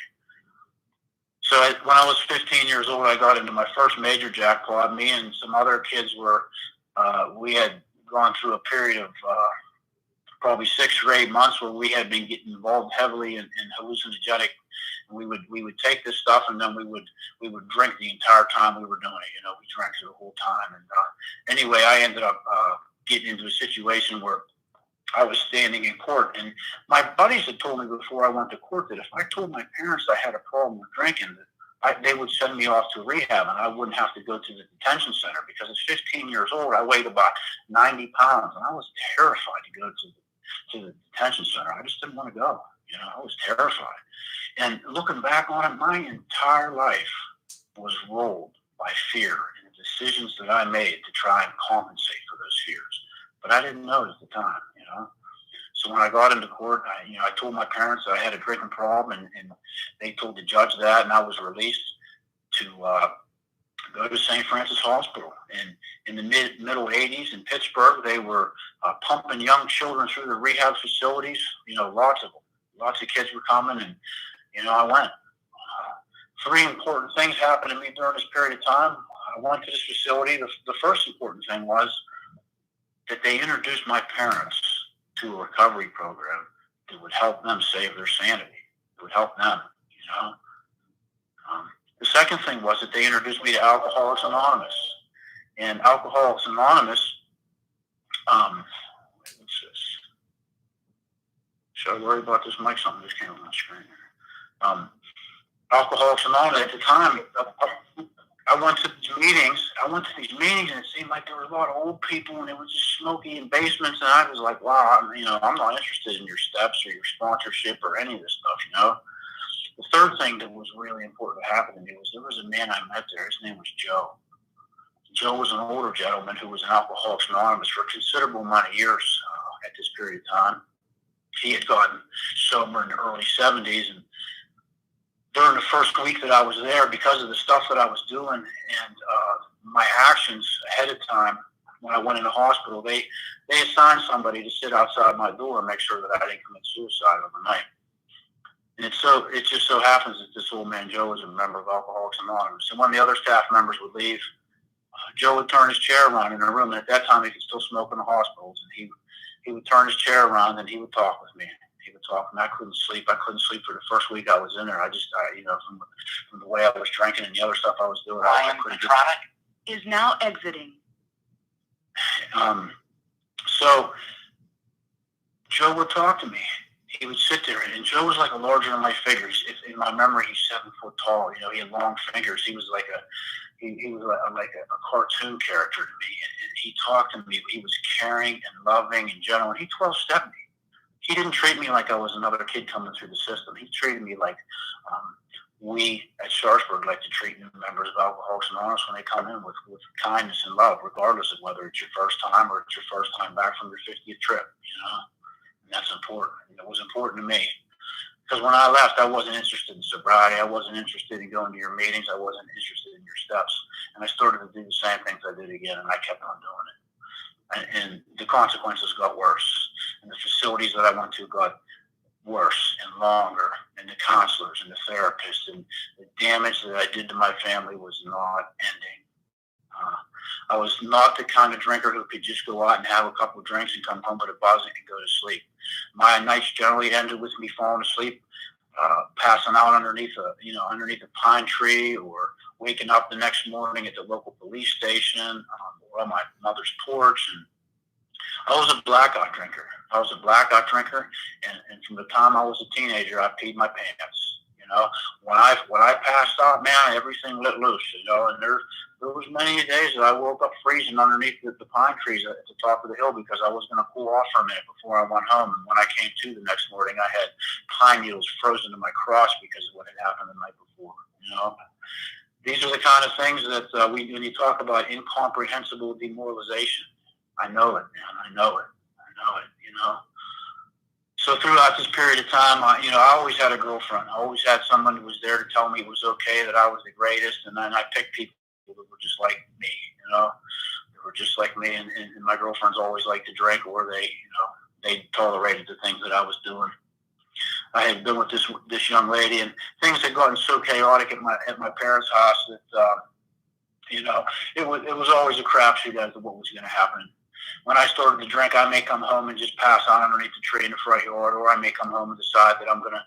Speaker 5: So when I was 15 years old, I got into my first major jackpot. Me and some other kids we had gone through a period of probably 6 or 8 months where we had been getting involved heavily in hallucinogenic. We would take this stuff, and then we would drink the entire time we were doing it. We drank the whole time. And anyway, I ended up getting into a situation where I was standing in court, and my buddies had told me before I went to court that if I told my parents I had a problem with drinking, that they would send me off to rehab, and I wouldn't have to go to the detention center, because at 15 years old, I weighed about 90 pounds, and I was terrified to go to the detention center. I just didn't want to go. I was terrified. And looking back on it, my entire life was rolled by fear and the decisions that I made to try and compensate for those fears. But I didn't know it at the time, So when I got into court, I told my parents that I had a drinking problem, and they told the judge that, and I was released to go to St. Francis Hospital. And in the middle 80s in Pittsburgh, they were pumping young children through the rehab facilities. Lots of kids were coming, and I went. 3 important things happened to me during this period of time. I went to this facility. The first important thing was that they introduced my parents to a recovery program that would help them save their sanity. It would help them, The second thing was that they introduced me to Alcoholics Anonymous. And Alcoholics Anonymous, what's this? Should I worry about this mic? Something just came on my screen. Alcoholics Anonymous at the time, I went to these meetings, and it seemed like there were a lot of old people, and it was just smoky in basements, and I was like, wow, I'm not interested in your steps or your sponsorship or any of this stuff, The third thing that was really important to happen to me was there was a man I met there. His name was Joe. Joe was an older gentleman who was in Alcoholics Anonymous for a considerable amount of years at this period of time. He had gotten sober in the early 70s, and during the first week that I was there, because of the stuff that I was doing and my actions ahead of time, when I went in the hospital, they assigned somebody to sit outside my door and make sure that I didn't commit suicide overnight. And it just so happens that this old man Joe was a member of Alcoholics Anonymous. And when the other staff members would leave, Joe would turn his chair around in a room, and at that time he could still smoke in the hospitals. And he would turn his chair around, and he would talk with me. He would talk, and I couldn't sleep. I couldn't sleep for the first week I was in there. From the way I was drinking and the other stuff I was doing, I couldn't.
Speaker 6: Is now exiting.
Speaker 5: So Joe would talk to me. He would sit there, and Joe was like a larger than life figure. In my memory, he's 7 foot tall. He had long fingers. He was like a cartoon character to me, and he talked to me. He was caring and loving and gentle. And he 12-stepped me. He didn't treat me like I was another kid coming through the system. He treated me like we at Sharpsburg like to treat new members of Alcoholics Anonymous when they come in with kindness and love, regardless of whether it's your first time or it's your first time back from your 50th trip. And that's important. It was important to me. Because when I left, I wasn't interested in sobriety. I wasn't interested in going to your meetings. I wasn't interested in your steps. And I started to do the same things I did again, and I kept on doing it. And the consequences got worse. And the facilities that I went to got worse and longer. And the counselors and the therapists, and the damage that I did to my family was not ending. I was not the kind of drinker who could just go out and have a couple of drinks and come home with a buzz and go to sleep. My nights generally ended with me falling asleep, passing out underneath a pine tree, or waking up the next morning at the local police station or on my mother's porch. And I was a blackout drinker. And from the time I was a teenager, I peed my pants. When I passed out, man, everything let loose. And there was many days that I woke up freezing underneath the pine trees at the top of the hill because I was going to cool off for a minute before I went home. And when I came to the next morning, I had pine needles frozen to my crotch because of what had happened the night before. These are the kind of things that when you talk about incomprehensible demoralization, I know it, man. I know it. You know. So throughout this period of time, I always had a girlfriend. I always had someone who was there to tell me it was okay, that I was the greatest, and then I picked people that were just like me, They were just like me, and my girlfriends always liked to drink, or they tolerated the things that I was doing. I had been with this young lady, and things had gotten so chaotic at my parents' house that it was always a crapshoot as to what was going to happen. When I started to drink, I may come home and just pass on underneath the tree in the front yard, or I may come home and decide that I'm going to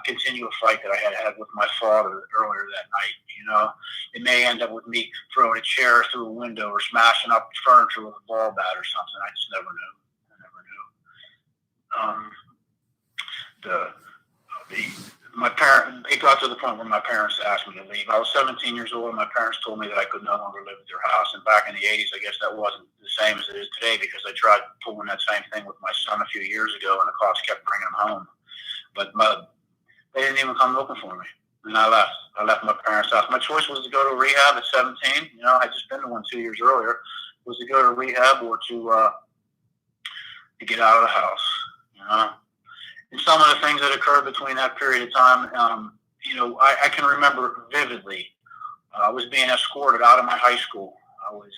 Speaker 5: continue a fight that I had with my father earlier that night. It may end up with me throwing a chair through a window or smashing up furniture with a ball bat or something. I just never knew. It got to the point where my parents asked me to leave. I was 17 years old, and my parents told me that I could no longer live at their house. And back in the 80s, I guess that wasn't the same as it is today, because I tried pulling that same thing with my son a few years ago, and the cops kept bringing him home. But they didn't even come looking for me, and I left. I left my parents' house. My choice was to go to rehab at 17. I'd just been to one 2 years earlier. Was to go to rehab or to get out of the house. And some of the things that occurred between that period of time, I can remember vividly. I was being escorted out of my high school. I was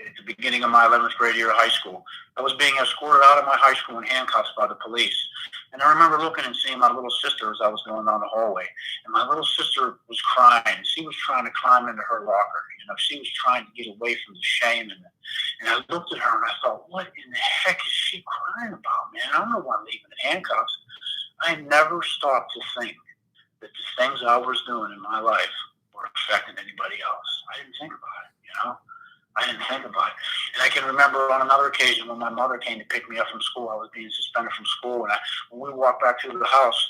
Speaker 5: at the beginning of my 11th grade year of high school. I was being escorted out of my high school in handcuffs by the police. And I remember looking and seeing my little sister as I was going down the hallway. And my little sister was crying. She was trying to climb into her locker. She was trying to get away from the shame. And I looked at her and I thought, what in the heck is she crying about, man? I don't know why I'm leaving in handcuffs. I never stopped to think that the things I was doing in my life were affecting anybody else. I didn't think about it, I didn't think about it. And I can remember on another occasion when my mother came to pick me up from school. I was being suspended from school, and when we walked back to the house,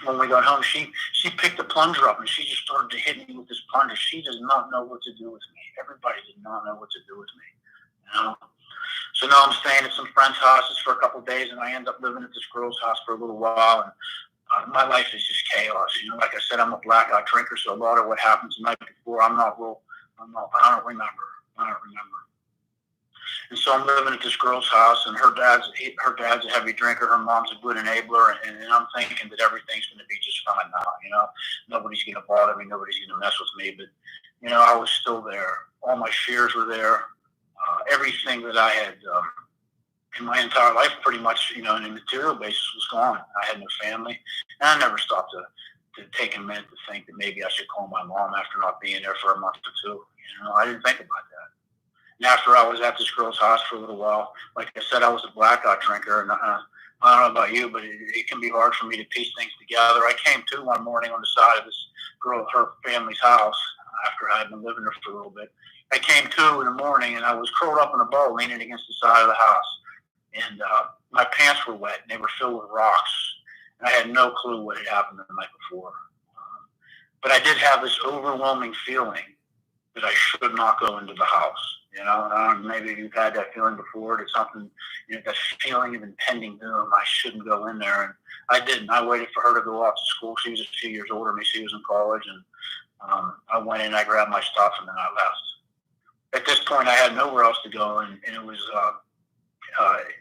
Speaker 5: when we got home, she picked a plunger up and she just started to hit me with this plunger. She does not know what to do with me. Everybody did not know what to do with me, So now I'm staying at some friends' houses for a couple of days, and I end up living at this girl's house for a little while. And my life is just chaos. Like I said, I'm a blackout drinker, so a lot of what happens the night before, I don't remember. And so I'm living at this girl's house, and her dad's a heavy drinker. Her mom's a good enabler, and I'm thinking that everything's going to be just fine now. Nobody's going to bother me. Nobody's going to mess with me. But I was still there. All my fears were there. Everything that I had in my entire life, pretty much, in a material basis, was gone. I had no family, and I never stopped to take a minute to think that maybe I should call my mom after not being there for a month or two. I didn't think about that. And after I was at this girl's house for a little while, like I said, I was a blackout drinker, and I don't know about you, but it can be hard for me to piece things together. I came to one morning on the side of this girl, her family's house, after I had been living there for a little bit. I came to in the morning, and I was curled up in a ball, leaning against the side of the house. And my pants were wet, and they were filled with rocks. And I had no clue what had happened the night before. But I did have this overwhelming feeling that I should not go into the house. Maybe you've had that feeling before, that something, that feeling of impending doom, I shouldn't go in there. And I didn't. I waited for her to go off to school. She was a few years older than me. She was in college. And I went in, I grabbed my stuff, and then I left. At this point, I had nowhere else to go. And it was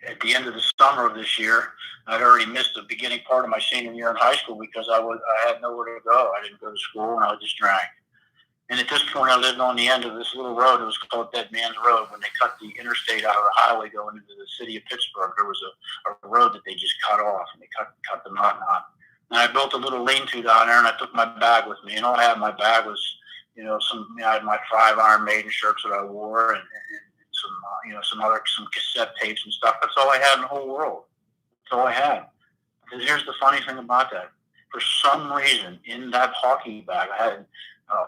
Speaker 5: at the end of the summer of this year. I'd already missed the beginning part of my senior year in high school because I had nowhere to go. I didn't go to school, and I just drank. And at this point, I lived on the end of this little road. It was called Dead Man's Road. When they cut the interstate out of the highway going into the city of Pittsburgh, there was a road that they just cut off, and they cut the knot. And I built a little lean-to down there, and I took my bag with me. And all I had in my bag was, I had my 5 Iron Maiden shirts that I wore, and some cassette tapes and stuff. That's all I had in the whole world. That's all I had. And here's the funny thing about that. For some reason, in that hockey bag, I had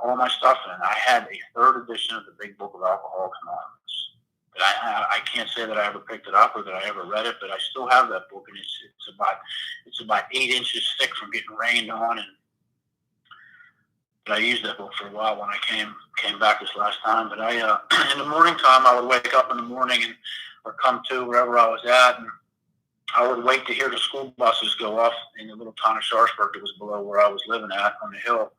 Speaker 5: all my stuff in it. I had a 3rd edition of the Big Book of Alcoholics Anonymous. But I can't say that I ever picked it up or that I ever read it, but I still have that book, and it's about 8 inches thick from getting rained on. But I used that book for a while when I came back this last time. But in the morning time, I would wake up in the morning or come to wherever I was at, and I would wait to hear the school buses go off in the little town of Sharpsburg that was below where I was living at on the hill.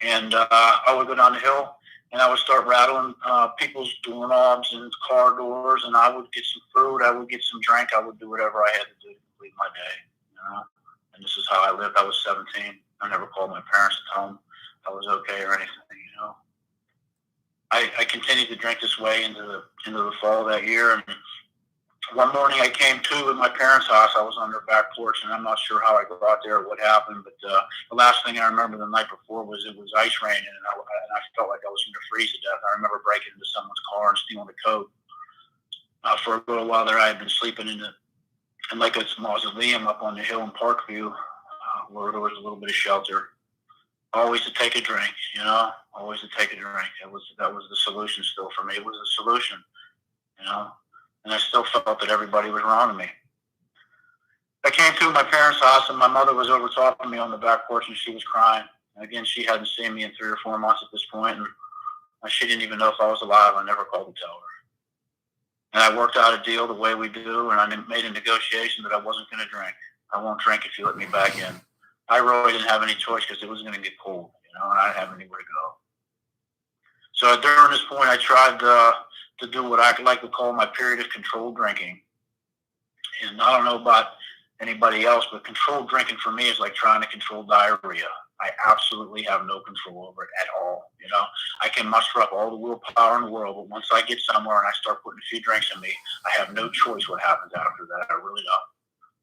Speaker 5: And I would go down the hill, and I would start rattling people's doorknobs and car doors, and I would get some food, I would get some drink, I would do whatever I had to do to complete my day, you know. And this is how I lived. I was 17. I never called my parents to tell them I was okay or anything, you know. I continued to drink this way into the fall of that year, and one morning I came to at my parents' house. I was on their back porch, and I'm not sure how I got there or what happened, but the last thing I remember the night before was it was ice raining, and I felt like I was going to freeze to death. I remember breaking into someone's car and stealing a coat. For a little while there, I had been sleeping in like a mausoleum up on the hill in Parkview, where there was a little bit of shelter. Always to take a drink, you know, always to take a drink. That was the solution still for me. It was the solution, you know. And I still felt that everybody was wrong to me. I came to my parents' house, and my mother was over talking to me on the back porch, and she was crying. And again, she hadn't seen me in 3 or 4 months at this point, and she didn't even know if I was alive. I never called to tell her. And I worked out a deal the way we do, and I made a negotiation that I wasn't going to drink. I won't drink if you let me back in. I really didn't have any choice because it was going to get cold, you know, and I didn't have anywhere to go. So during this point, I tried to do what I like to call my period of controlled drinking. And I don't know about anybody else, but controlled drinking for me is like trying to control diarrhea. I absolutely have no control over it at all. You know, I can muster up all the willpower in the world, but once I get somewhere and I start putting a few drinks in me, I have no choice what happens after that. I really don't.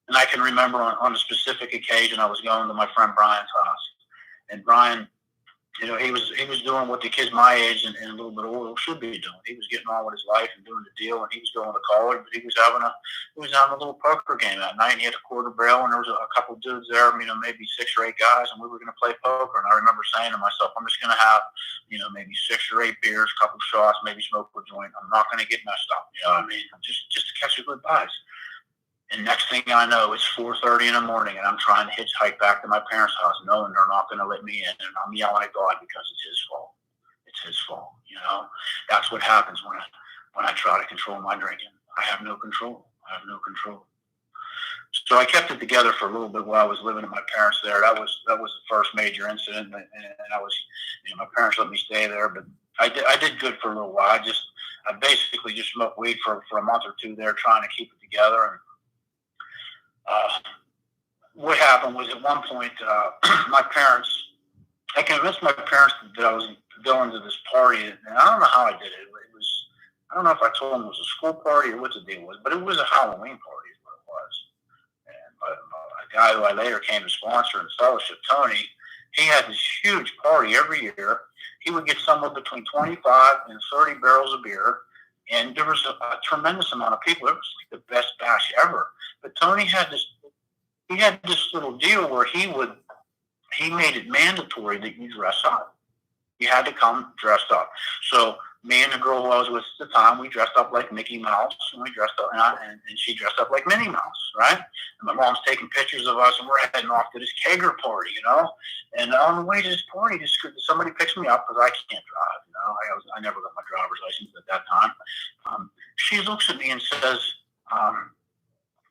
Speaker 5: And I can remember on a specific occasion, I was going to my friend Brian's house, and Brian, you know, he was doing what the kids my age and a little bit older should be doing. He was getting on with his life and doing the deal, and he was going to college, but he was having a little poker game that night. And he had a quarter barrel, and there was a couple of dudes there, you know, maybe 6 or 8 guys, and we were going to play poker. And I remember saying to myself, I'm just going to have, you know, maybe 6 or 8 beers, a couple of shots, maybe smoke a joint. I'm not going to get messed up. You know what I mean? Just to catch a good buzz. And next thing I know, it's 4:30 in the morning, and I'm trying to hitchhike back to my parents' house, knowing they're not going to let me in. And I'm yelling at God because it's His fault. It's His fault. You know, that's what happens when I try to control my drinking. I have no control. I have no control. So I kept it together for a little bit while I was living with my parents there. That was the first major incident, and I was, you know, my parents let me stay there, but I did good for a little while. I basically just smoked weed for a month or 2 there, trying to keep it together. And what happened was at one point, I convinced my parents that I was going to this party, and I don't know how I did it. I don't know if I told them it was a school party or what the deal was, but it was a Halloween party is what it was. And a guy who I later came to sponsor in fellowship, Tony, he had this huge party every year. He would get somewhere between 25 and 30 barrels of beer, and there was a tremendous amount of people. It was like the best bash ever. But Tony had this little deal where he made it mandatory that you dress up. You had to come dressed up. So me and the girl who I was with at the time, we dressed up like Mickey Mouse, and we dressed up, and she dressed up like Minnie Mouse, right? And my mom's taking pictures of us, and we're heading off to this kegger party, you know. And on the way to this party, somebody picks me up because I can't drive, you know. I never got my driver's license at that time. She looks at me and says,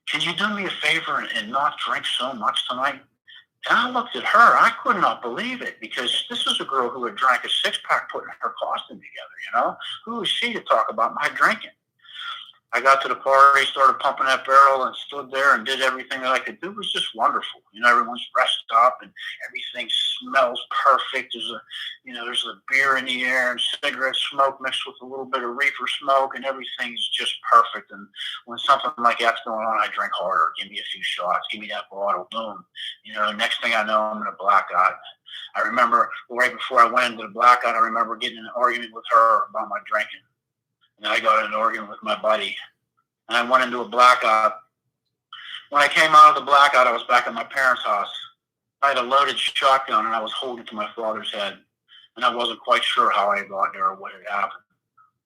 Speaker 5: "Can you do me a favor and not drink so much tonight?" And I looked at her. I could not believe it, because this was a girl who had drank a 6-pack putting her costume together, you know? Who was she to talk about my drinking? I got to the party, started pumping that barrel, and stood there and did everything that I could do. It was just wonderful. You know, everyone's dressed up, and everything smells perfect. There's a beer in the air and cigarette smoke mixed with a little bit of reefer smoke, and everything's just perfect. And when something like that's going on, I drink harder. Give me a few shots. Give me that bottle. Boom. You know, next thing I know, I'm in a blackout. I remember right before I went into the blackout, I remember getting in an argument with her about my drinking. And I got in an argument with my buddy, and I went into a blackout. When I came out of the blackout, I was back at my parents' house. I had a loaded shotgun, and I was holding it to my father's head, and I wasn't quite sure how I got there or what had happened.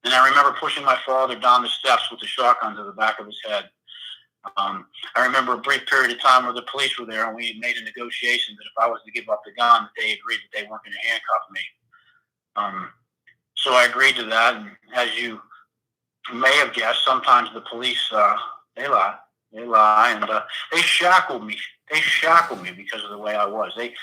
Speaker 5: And I remember pushing my father down the steps with the shotgun to the back of his head. I remember a brief period of time where the police were there, and we made a negotiation that if I was to give up the gun, that they agreed that they weren't going to handcuff me. So I agreed to that, and as you may have guessed, sometimes the police, they lie, and they shackled me. They shackled me because of the way I was. They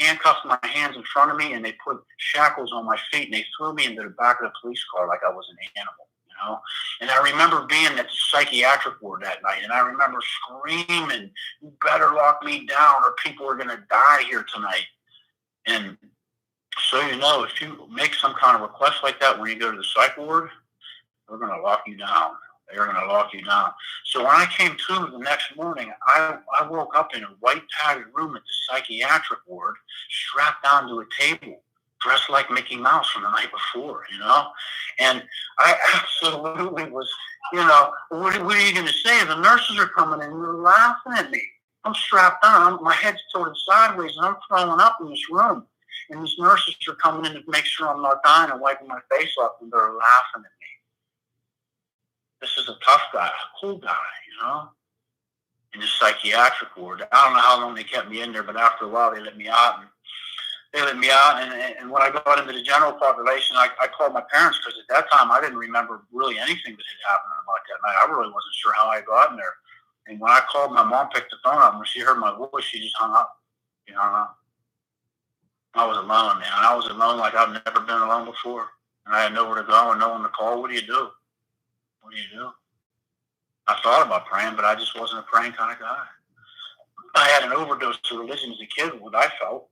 Speaker 5: handcuffed my hands in front of me, and they put shackles on my feet, and they threw me into the back of the police car like I was an animal, you know. And I remember being at the psychiatric ward that night, and I remember screaming, "You better lock me down, or people are going to die here tonight." And so, you know, if you make some kind of request like that when you go to the psych ward, they're going to lock you down. They're going to lock you down. So when I came to the next morning, I woke up in a white padded room at the psychiatric ward, strapped down to a table, dressed like Mickey Mouse from the night before, you know? And I absolutely was, you know, what are you going to say? The nurses are coming in and they're laughing at me. I'm strapped down. My head's tilted sideways, and I'm throwing up in this room. And these nurses are coming in to make sure I'm not dying and wiping my face off, and they're laughing at me. This is a tough guy, a cool guy, you know, in the psychiatric ward. I don't know how long they kept me in there, but after a while they let me out. And when I got into the general population, I called my parents, because at that time I didn't remember really anything that had happened about that night. I really wasn't sure how I got in there. And when I called, my mom picked the phone up, and when she heard my voice, she just hung up. She hung up. I was alone, man. I was alone like I've never been alone before. And I had nowhere to go and no one to call. What do you do? What do you do? I thought about praying, but I just wasn't a praying kind of guy. I had an overdose to religion as a kid, what I felt.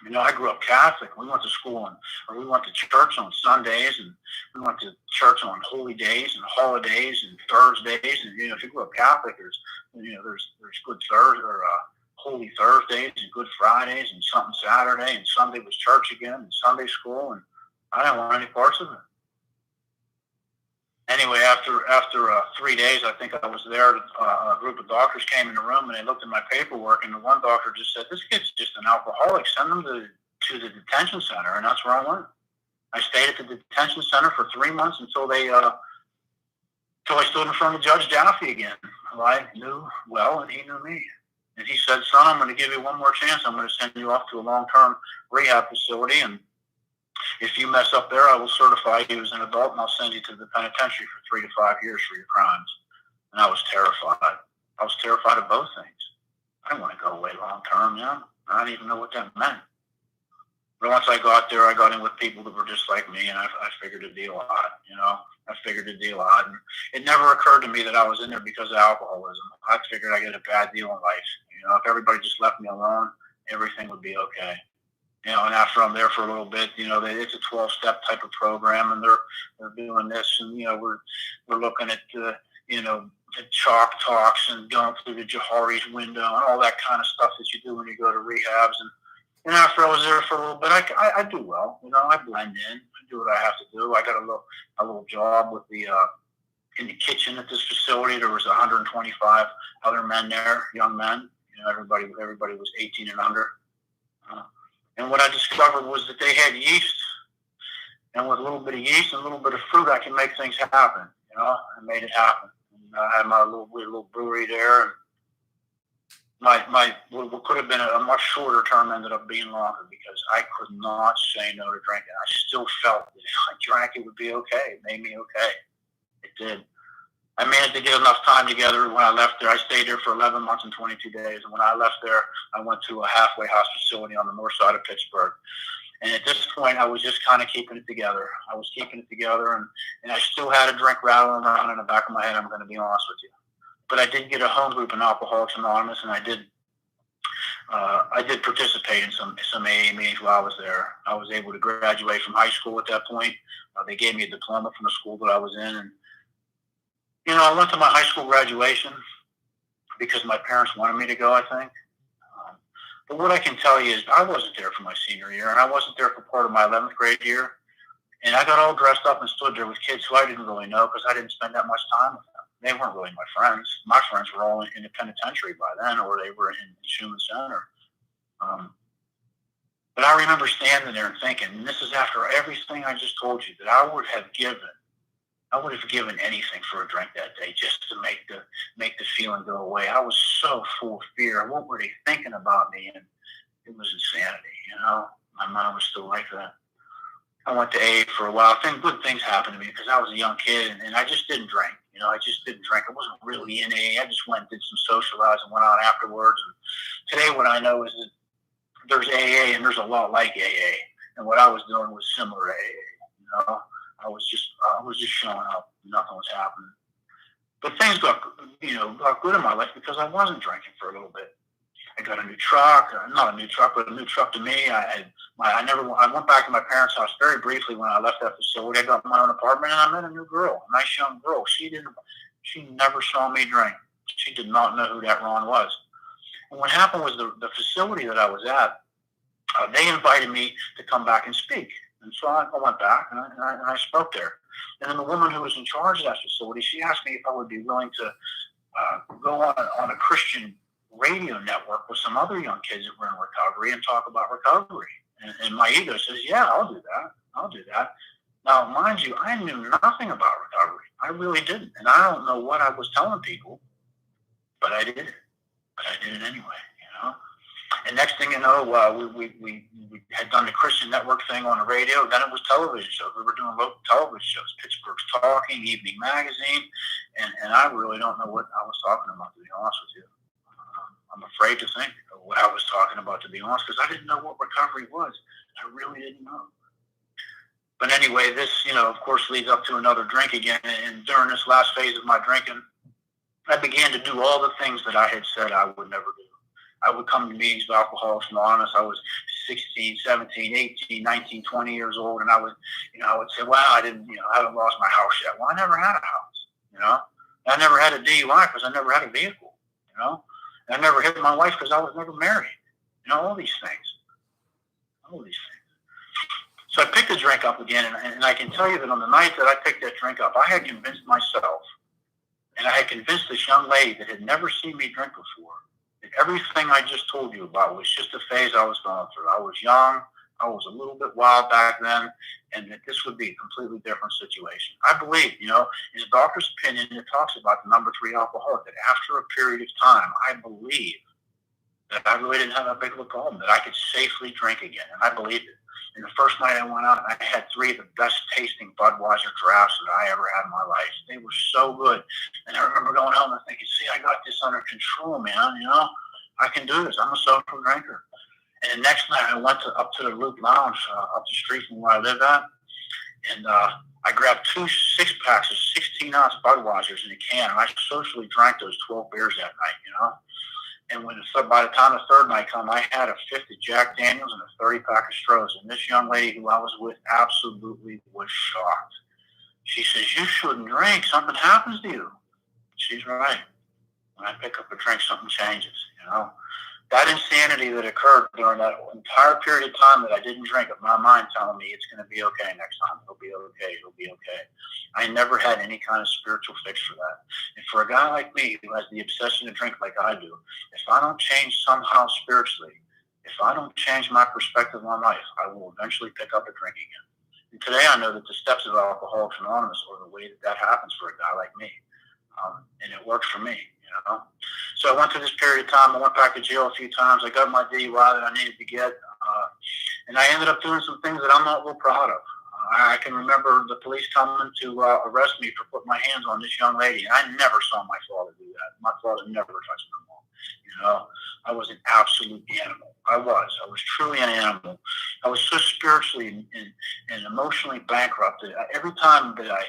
Speaker 5: You know, I grew up Catholic. We went to school or we went to church on Sundays, and we went to church on holy days and holidays and Thursdays. And, you know, if you grew up Catholic, there's good Thursday or holy Thursdays and Good Fridays and something Saturday, and Sunday was church again and Sunday school, and I didn't want any parts of it. Anyway, after 3 days, I think I was there, a group of doctors came in the room, and they looked at my paperwork, and the one doctor just said, "This kid's just an alcoholic. Send him to the detention center." And that's where I went. I stayed at the detention center for 3 months until I stood in front of Judge Jaffe again, who I knew well, and he knew me. And he said, "Son, I'm going to give you one more chance. I'm going to send you off to a long-term rehab facility, and if you mess up there, I will certify you as an adult, and I'll send you to the penitentiary for 3 to 5 years for your crimes." And I was terrified. I was terrified of both things. I didn't want to go away long term, man. I didn't even know what that meant. But once I got there, I got in with people that were just like me, and I figured the deal out, you know. I figured the deal out. And it never occurred to me that I was in there because of alcoholism. I figured I get a bad deal in life. You know, if everybody just left me alone, everything would be okay. You know, and after I'm there for a little bit, you know, it's a 12-step type of program, and they're doing this, and you know, we're looking at you know, the chalk talks and going through the Johari's window and all that kind of stuff that you do when you go to rehabs. And after I was there for a little bit, I do well. You know, I blend in, I do what I have to do. I got a little job with the in the kitchen at this facility. There was 125 other men there, young men. You know, everybody was 18 and under. And what I discovered was that they had yeast, and with a little bit of yeast and a little bit of fruit, I can make things happen. You know, I made it happen. And I had my little brewery there, and my what could have been a much shorter term ended up being longer because I could not say no to drinking. I still felt that if I drank, it would be okay. It made me okay. It did. I managed to get enough time together when I left there. I stayed there for 11 months and 22 days. And when I left there, I went to a halfway house facility on the north side of Pittsburgh. And at this point, I was just kind of keeping it together. I was keeping it together, and I still had a drink rattling around in the back of my head, I'm going to be honest with you. But I did get a home group in Alcoholics Anonymous, and I did participate in some AA meetings while I was there. I was able to graduate from high school at that point. They gave me a diploma from the school that I was in, and you know, I went to my high school graduation because my parents wanted me to go, I think. But what I can tell you is I wasn't there for my senior year, and I wasn't there for part of my 11th grade year. And I got all dressed up and stood there with kids who I didn't really know because I didn't spend that much time with them. They weren't really my friends. My friends were all in the penitentiary by then, or they were in Schumann Center. But I remember standing there and thinking, and this is after everything I just told you, that I would have given anything for a drink that day just to make the feeling go away. I was so full of fear. What were they thinking about me? And it was insanity, you know. My mind was still like that. I went to AA for a while. Good things happened to me because I was a young kid, and I just didn't drink. You know, I just didn't drink. I wasn't really in AA. I just went and did some socializing, went on afterwards. And today what I know is that there's AA and there's a lot like AA. And what I was doing was similar to AA. You know, I was just showing up. Nothing was happening. But things got good in my life because I wasn't drinking for a little bit. I got a new truck, not a new truck, but a new truck to me. I went back to my parents' house very briefly when I left that facility. I got my own apartment and I met a new girl, a nice young girl. She never saw me drink. She did not know who that Ron was. And what happened was the facility that I was at, they invited me to come back and speak. And so I went back and I spoke there. And then the woman who was in charge of that facility, she asked me if I would be willing to go on a Christian radio network with some other young kids that were in recovery and talk about recovery. And my ego says, yeah, I'll do that. Now, mind you, I knew nothing about recovery. I really didn't. And I don't know what I was telling people, but I did it. But I did it anyway, you know. And next thing you know, we had done the Christian network thing on the radio. Then it was television shows. We were doing local television shows, Pittsburgh's Talking, Evening Magazine. And I really don't know what I was talking about, to be honest with you. I'm afraid to think of what I was talking about, to be honest, because I didn't know what recovery was. I really didn't know. But anyway, this, of course, leads up to another drink again. And during this last phase of my drinking, I began to do all the things that I had said I would never do. I would come to meetings of Alcoholics Anonymous. I was 16, 17, 18, 19, 20 years old, and I would say, well, I haven't lost my house yet. Well, I never had a house, I never had a DUI because I never had a vehicle, And I never hit my wife because I was never married. All these things. So I picked the drink up again, and I can tell you that on the night that I picked that drink up, I had convinced myself, and I had convinced this young lady that had never seen me drink before, that everything I just told you about was just a phase I was going through. I was young, I was a little bit wild back then, and that this would be a completely different situation. I believe, in a doctor's opinion, it talks about the number 3 alcoholic, that after a period of time, I believe that I really didn't have that big of a problem, that I could safely drink again, and I believed it. And the first night I went out, I had 3 of the best tasting Budweiser drafts that I ever had in my life. They were so good. And I remember going home and thinking, see, I got this under control, man. I can do this. I'm a social drinker. And the next night I went up to the Loop Lounge up the street from where I live at. And I grabbed 2 6-packs of 16-ounce Budweisers in a can. And I socially drank those 12 beers that night, And by the time the third night came, I had a 5th of Jack Daniels and a 30-pack of Strohs. And this young lady who I was with absolutely was shocked. She says, you shouldn't drink. Something happens to you. She's right. When I pick up a drink, something changes, That insanity that occurred during that entire period of time that I didn't drink, of my mind telling me it's going to be okay next time. It'll be okay. I never had any kind of spiritual fix for that. And for a guy like me who has the obsession to drink like I do, if I don't change somehow spiritually, if I don't change my perspective on life, I will eventually pick up a drink again. And today I know that the steps of Alcoholics Anonymous are the way that happens for a guy like me. And it works for me, So I went through this period of time. I went back to jail a few times. I got my DUI that I needed to get. And I ended up doing some things that I'm not real proud of. I can remember the police coming to arrest me for putting my hands on this young lady. And I never saw my father do that. My father never touched my mom. I was an absolute animal. I was truly an animal. I was so spiritually and emotionally bankrupted. Every time that I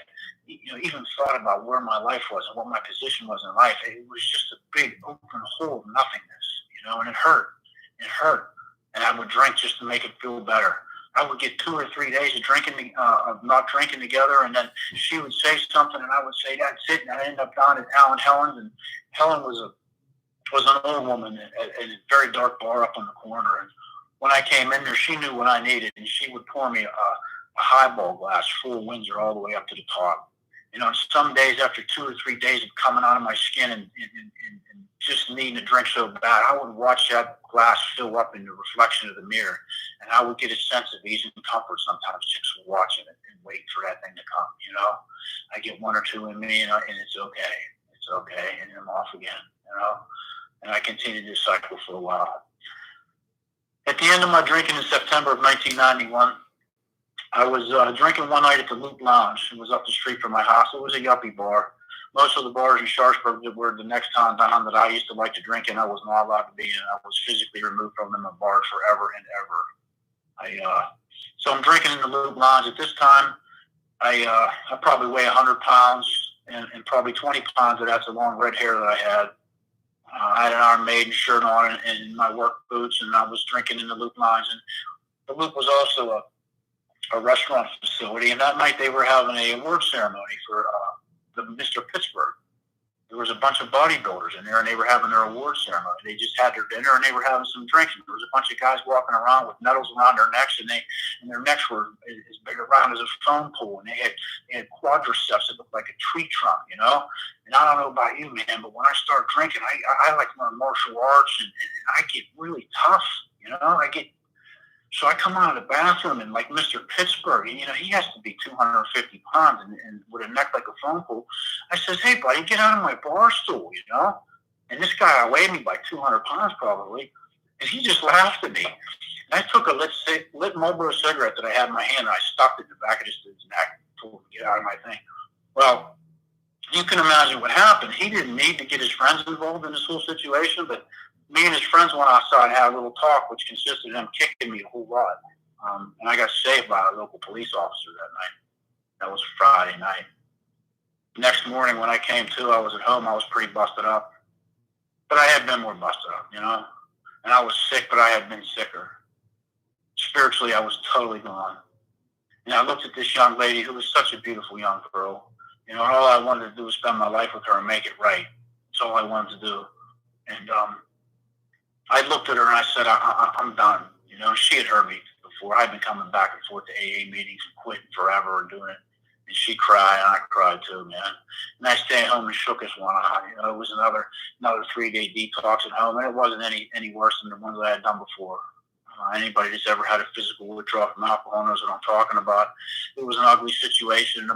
Speaker 5: even thought about where my life was and what my position was in life, it was just a big open hole of nothingness, and it hurt. It hurt. And I would drink just to make it feel better. I would get 2 or 3 days of not drinking together, and then she would say something, and I would say, that's it, and I'd end up down at Al and Helen's, and Helen was an old woman at a very dark bar up on the corner, and when I came in there, she knew what I needed, and she would pour me a highball glass full of Windsor all the way up to the top. Some days after 2 or 3 days of coming out of my skin and just needing to drink so bad, I would watch that glass fill up in the reflection of the mirror, and I would get a sense of ease and comfort sometimes just watching it and waiting for that thing to come, I get 1 or 2 in me, and it's okay. It's okay, and I'm off again, And I continued this cycle for a while. At the end of my drinking in September of 1991, I was drinking one night at the Loop Lounge. It was up the street from my house. It was a yuppie bar. most of the bars in Sharpsburg that were the next town down that I used to like to drink in, I was not allowed to be in. I was physically removed from them in bars forever and ever. So I'm drinking in the Loop Lounge. At this time, I probably weigh 100 pounds, and probably 20 pounds of that's the long red hair that I had. I had an Iron Maiden shirt on and my work boots, and I was drinking in the Loop Lounge. And the Loop was also a restaurant facility, and that night they were having a award ceremony for the Mr. Pittsburgh. There was a bunch of bodybuilders in there, and they were having their award ceremony. They just had their dinner, and they were having some drinks. And there was a bunch of guys walking around with medals around their necks, and their necks were as big around as a phone pole, and they had quadriceps that looked like a tree trunk, you know. And I don't know about you, man, but when I start drinking, I like to learn martial arts, and I get really tough, you know. So I come out of the bathroom, and like Mr. Pittsburgh, and, you know, he has to be 250 pounds and with a neck like a phone pole. I says, hey, buddy, get out of my bar stool, you know? And this guy outweighed me by 200 pounds probably, and he just laughed at me. And I took a lit Marlboro cigarette that I had in my hand, and I stuck it in the back of his neck, told him to get out of my thing. Well, you can imagine what happened. He didn't need to get his friends involved in this whole situation, but me and his friends went outside and had a little talk, which consisted of them kicking me a whole lot. And I got saved by a local police officer that night. That was Friday night. Next morning when I came to, I was at home. I was pretty busted up. But I had been more busted up, you know. And I was sick, but I had been sicker. Spiritually, I was totally gone. And I looked at this young lady who was such a beautiful young girl. You know, and all I wanted to do was spend my life with her and make it right. That's all I wanted to do. And I looked at her and I said, I'm done. You know, she had heard me before. I'd been coming back and forth to AA meetings and quitting forever and doing it. And she cried, and I cried too, man. And I stayed home and shook this one out. You know, it was another 3-day detox at home, and it wasn't any worse than the ones that I had done before. Anybody that's ever had a physical withdrawal from alcohol knows what I'm talking about. It was an ugly situation.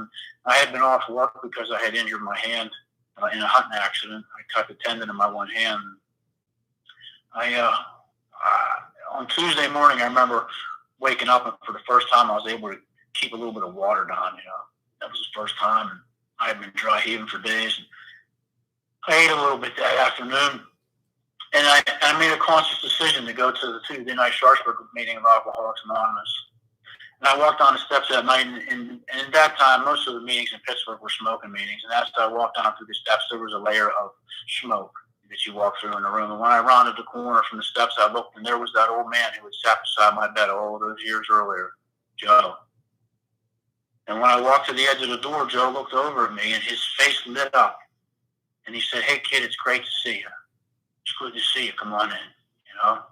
Speaker 5: I had been off work because I had injured my hand in a hunting accident. I cut the tendon in my one hand. On Tuesday morning, I remember waking up, and for the first time, I was able to keep a little bit of water down. You know, that was the first time, and I had been dry heaving for days. I ate a little bit that afternoon, and I made a conscious decision to go to the Tuesday night Sharpsburg meeting of Alcoholics Anonymous. And I walked down the steps that night, and at that time, most of the meetings in Pittsburgh were smoking meetings. And as I walked down through the steps, there was a layer of smoke that you walk through in the room. And when I rounded the corner from the steps, I looked, and there was that old man who had sat beside my bed all those years earlier, Joe. And when I walked to the edge of the door, Joe looked over at me, and his face lit up. And he said, hey, kid, it's great to see you. It's good to see you. Come on in, you know.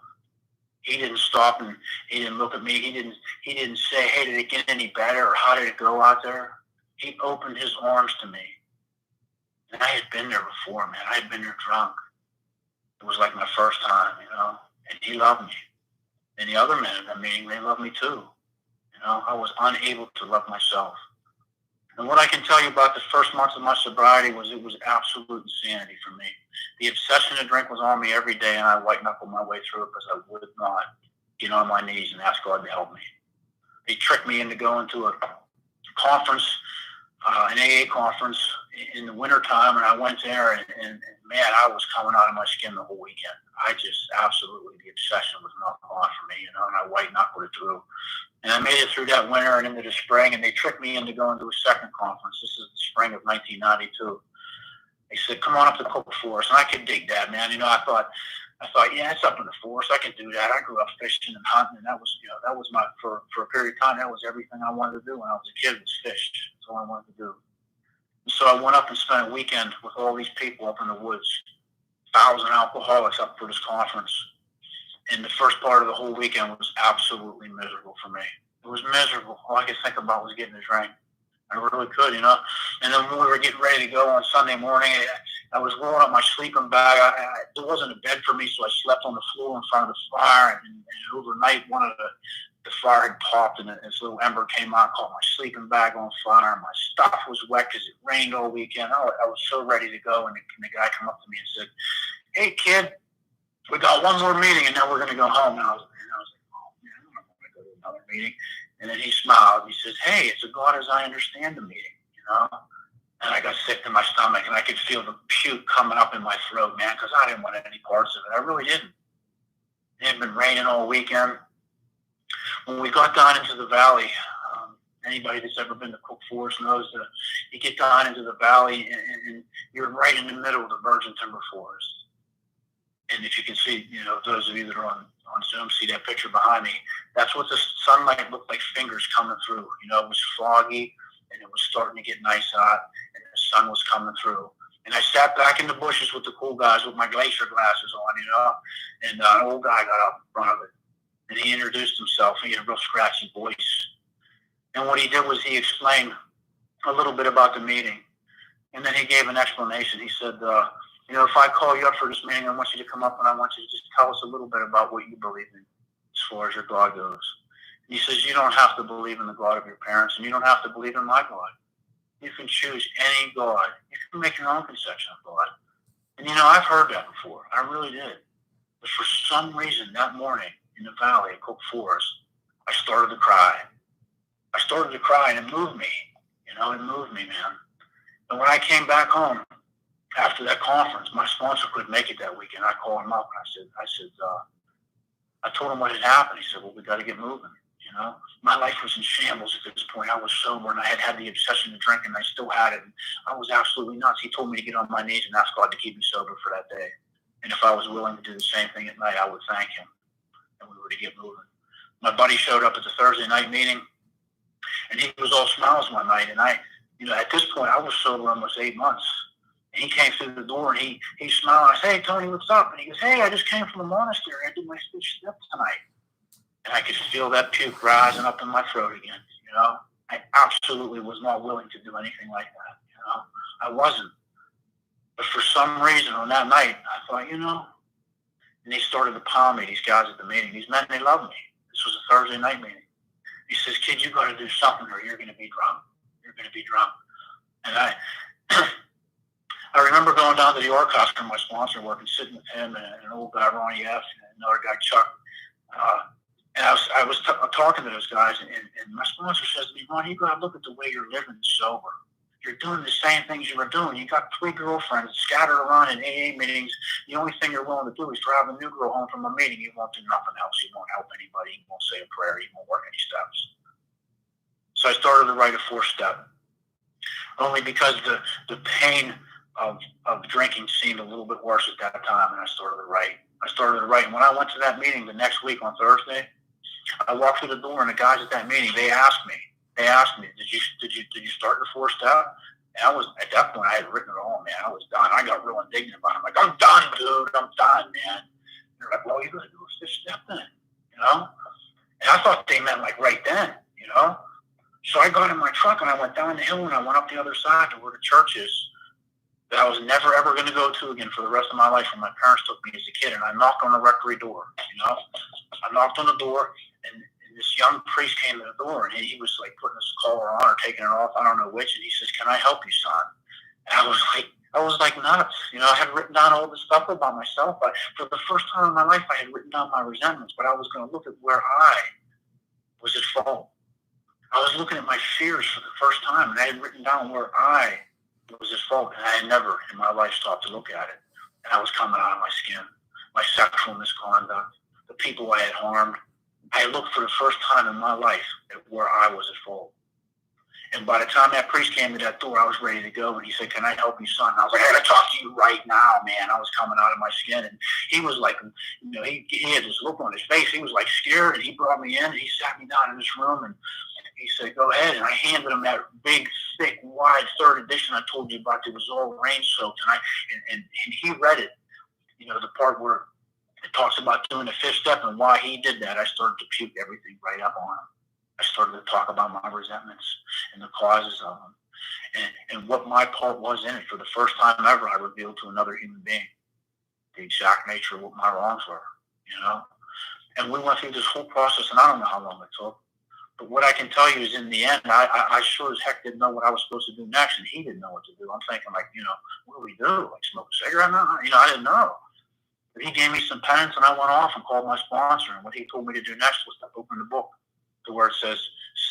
Speaker 5: He didn't stop, and he didn't look at me. He didn't say, hey, did it get any better, or how did it go out there? He opened his arms to me. And I had been there before, man. I had been there drunk. It was like my first time, you know. And he loved me. And the other men in that meeting, they loved me too. You know, I was unable to love myself. And what I can tell you about the first months of my sobriety was it was absolute insanity for me. The obsession to drink was on me every day, and I white-knuckled my way through it because I would not get on my knees and ask God to help me. They tricked me into going to a conference, an AA conference in the wintertime, and I went there, and man, I was coming out of my skin the whole weekend. I just absolutely, the obsession was not on for me, you know, and I white-knuckled it through. And I made it through that winter and into the spring, and they tricked me into going to a second conference. This is the spring of 1992. They said, come on up to Cook Forest. And I could dig that, man. You know, I thought, yeah, it's up in the forest. I can do that. I grew up fishing and hunting, and that was, you know, that was my, for a period of time, that was everything I wanted to do when I was a kid, was fish. That's all I wanted to do. And so I went up and spent a weekend with all these people up in the woods, 1,000 alcoholics up for this conference. And the first part of the whole weekend was absolutely miserable for me. It was miserable. All I could think about was getting a drink. I really could, you know. And then when we were getting ready to go on Sunday morning, I was rolling up my sleeping bag. There wasn't a bed for me, so I slept on the floor in front of the fire. And overnight, one of the fire had popped, and this little ember came out, caught my sleeping bag on fire. My stuff was wet because it rained all weekend. I was so ready to go, and the guy came up to me and said, hey, kid, we got one more meeting, and then we're going to go home. And I was like, oh, man, I'm not going to go to another meeting. And then he smiled. He says, hey, it's a God as I understand the meeting, you know. And I got sick to my stomach, and I could feel the puke coming up in my throat, man, because I didn't want any parts of it. I really didn't. It had been raining all weekend. When we got down into the valley, anybody that's ever been to Cook Forest knows that you get down into the valley, and you're right in the middle of the virgin timber forest. And if you can see, those of you that are on Zoom see that picture behind me, that's what the sunlight looked like, fingers coming through. It was foggy, and it was starting to get nice out, and the sun was coming through. And I sat back in the bushes with the cool guys with my glacier glasses on, and an old guy got up in front of it. And he introduced himself. He had a real scratchy voice. And what he did was he explained a little bit about the meeting. And then he gave an explanation. He said, if I call you up for this meeting, I want you to come up and I want you to just tell us a little bit about what you believe in as far as your God goes. And he says, you don't have to believe in the God of your parents, and you don't have to believe in my God. You can choose any God. You can make your own conception of God. And I've heard that before. I really did. But for some reason that morning in the valley at Cook Forest, I started to cry. I started to cry, and it moved me. It moved me, man. And when I came back home after that conference, my sponsor couldn't make it that weekend. I called him up and I told him what had happened. He said, well, we got to get moving. My life was in shambles at this point. I was sober, and I had the obsession to drink, and I still had it. And I was absolutely nuts. He told me to get on my knees and ask God to keep me sober for that day. And if I was willing to do the same thing at night, I would thank him. And we were to get moving. My buddy showed up at the Thursday night meeting, and he was all smiles one night. And at this point, I was sober almost 8 months. And he came through the door, and he smiled. I said, hey, Tony, what's up? And he goes, hey, I just came from the monastery. I did my 6 steps tonight. And I could feel that puke rising up in my throat again. I absolutely was not willing to do anything like that. I wasn't. But for some reason on that night, I thought, and they started to palm me, these guys at the meeting. These men, they love me. This was a Thursday night meeting. He says, kid, you got to do something or you're going to be drunk. You're going to be drunk. And I remember going down to the Orcas for my sponsor work and sitting with him and an old guy, Ronnie F., and another guy, Chuck. And I was talking to those guys, and my sponsor says to me, Ron, you got to look at the way you're living sober. You're doing the same things you were doing. You got 3 girlfriends scattered around in AA meetings. The only thing you're willing to do is drive a new girl home from a meeting. You won't do nothing else. You won't help anybody. You won't say a prayer. You won't work any steps. So I started to write a 4th step, only because the pain of drinking seemed a little bit worse at that time, and I started to write. And when I went to that meeting the next week on Thursday, I walked through the door, and the guys at that meeting, they asked me, did you start the 4th step? And at that point, I had written it all, man. I was done. I got real indignant about it. I'm like, I'm done, dude. I'm done, man. And they're like, well, you got to do a 5th step then, And I thought they meant like right then, So I got in my truck, and I went down the hill, and I went up the other side to where the church is that I was never, ever going to go to again for the rest of my life when my parents took me as a kid. And I knocked on the rectory door, I knocked on the door, and this young priest came to the door, and he was like putting his collar on or taking it off, I don't know which, and he says, can I help you, son? And I was like nuts. I had written down all this stuff about myself, but for the first time in my life, I had written down my resentments, but I was going to look at where I was at fault. I was looking at my fears for the first time, and I had written down where I was at fault, and I had never in my life stopped to look at it. And I was coming out of my skin, my sexual misconduct, the people I had harmed. I looked for the first time in my life at where I was at fault. And by the time that priest came to that door, I was ready to go. And he said, can I help you, son? And I was like, I got to talk to you right now, man. I was coming out of my skin. And he was like, he had this look on his face. He was like scared. And he brought me in, and he sat me down in this room. And he said, go ahead. And I handed him that big, thick, wide 3rd edition I told you about that was all rain soaked. And he read it, the part where it talks about doing the 5th step and why he did that. I started to puke everything right up on him. I started to talk about my resentments and the causes of them and what my part was in it. For the first time ever, I revealed to another human being the exact nature of what my wrongs were, And we went through this whole process, and I don't know how long it took. But what I can tell you is in the end, I sure as heck didn't know what I was supposed to do next, and he didn't know what to do. I'm thinking like, what do we do? Like smoke a cigarette now? I didn't know. But he gave me some penance, and I went off and called my sponsor. And what he told me to do next was to open the book to where it says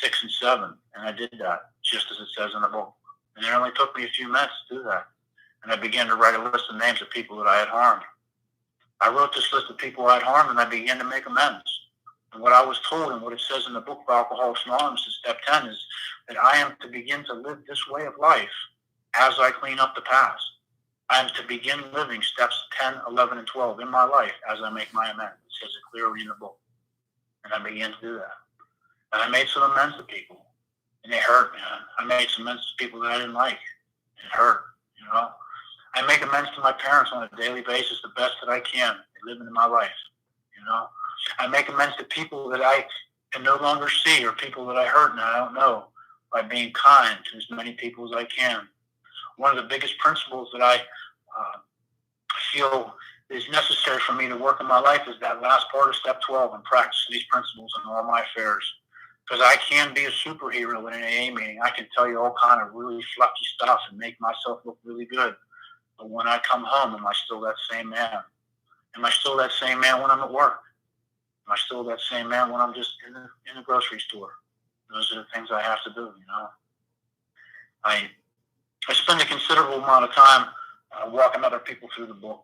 Speaker 5: 6 and 7. And I did that just as it says in the book. And it only took me a few minutes to do that. And I began to write a list of names of people that I had harmed. I wrote this list of people I'd harmed, and I began to make amends. And what I was told, and what it says in the book of Alcoholics Anonymous in step 10, is that I am to begin to live this way of life as I clean up the past. I am to begin living steps 10, 11, and 12 in my life as I make my amends. It says it clearly in the book. And I began to do that. And I made some amends to people. And they hurt, man. I made some amends to people that I didn't like. It hurt, you know. I make amends to my parents on a daily basis the best that I can. They're living in my life, you know. I make amends to people that I can no longer see, or people that I hurt and I don't know, by being kind to as many people as I can. One of the biggest principles that I feel is necessary for me to work in my life is that last part of step 12, and practice these principles in all my affairs. Because I can be a superhero in an AA meeting. I can tell you all kind of really fluffy stuff and make myself look really good. But when I come home, am I still that same man? Am I still that same man when I'm at work? Am I still that same man when I'm just in the grocery store? Those are the things I have to do, you know. I spend a considerable amount of time walking other people through the book.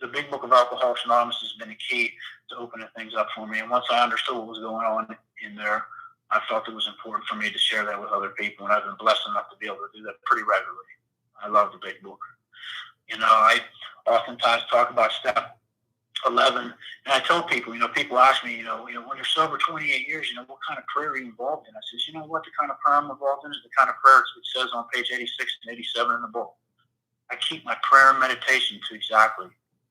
Speaker 5: The big book of Alcoholics Anonymous has been a key to opening things up for me. And once I understood what was going on in there, I felt it was important for me to share that with other people. And I've been blessed enough to be able to do that pretty regularly. I love the big book. You know, I oftentimes talk about step 11, and I tell people, you know, people ask me, you know, when you're sober 28 years, you know, what kind of prayer are you involved in? I says, you know what, the kind of prayer I'm involved in is the kind of prayer it says on page 86 and 87 in the book. I keep my prayer and meditation to exactly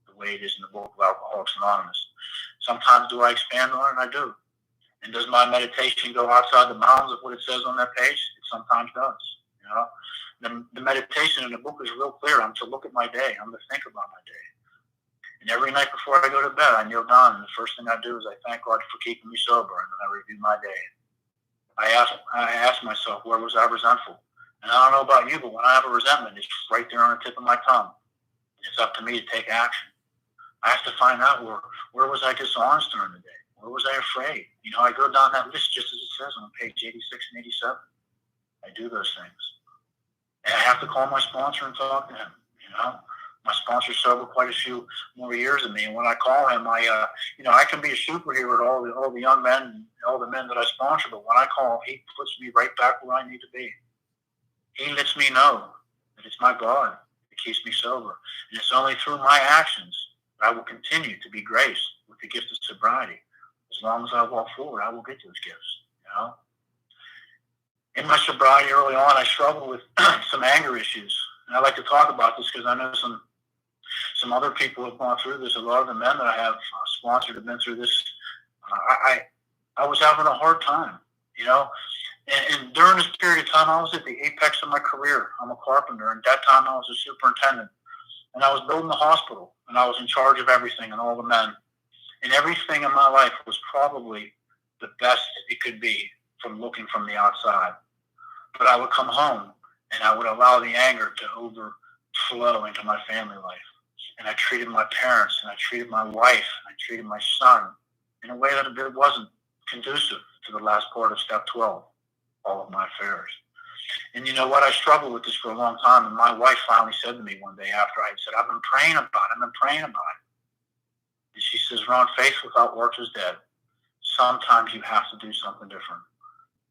Speaker 5: the way it is in the book of Alcoholics Anonymous. Sometimes do I expand on it? I do. And does my meditation go outside the bounds of what it says on that page? It sometimes does, you know. The meditation in the book is real clear. I'm to look at my day. I'm to think about my day. And every night before I go to bed, I kneel down, and the first thing I do is I thank God for keeping me sober, and then I review my day. I ask myself, where was I resentful? And I don't know about you, but when I have a resentment, it's right there on the tip of my tongue. It's up to me to take action. I have to find out where was I dishonest during the day? Where was I afraid? You know, I go down that list just as it says on page 86 and 87. I do those things. And I have to call my sponsor and talk to him, you know. My sponsor's sober quite a few more years than me, and when I call him, I can be a superhero to all the young men and all the men that I sponsor, but when I call him, he puts me right back where I need to be. He lets me know that it's my God that keeps me sober, and it's only through my actions that I will continue to be graced with the gift of sobriety. As long as I walk forward, I will get those gifts, you know. In my sobriety early on, I struggled with some anger issues, and I like to talk about this because I know some other people have gone through this. A lot of the men that I have sponsored have been through this. I was having a hard time, you know. And during this period of time, I was at the apex of my career. I'm a carpenter, and at that time I was a superintendent. And I was building the hospital, and I was in charge of everything and all the men. And everything in my life was probably the best it could be from looking from the outside. But I would come home, and I would allow the anger to overflow into my family life. And I treated my parents, and I treated my wife, and I treated my son in a way that it wasn't conducive to the last part of step 12, all of my affairs. And you know what? I struggled with this for a long time, and my wife finally said to me one day after I had said, I've been praying about it. And she says, Ron, faith without works is dead. Sometimes you have to do something different,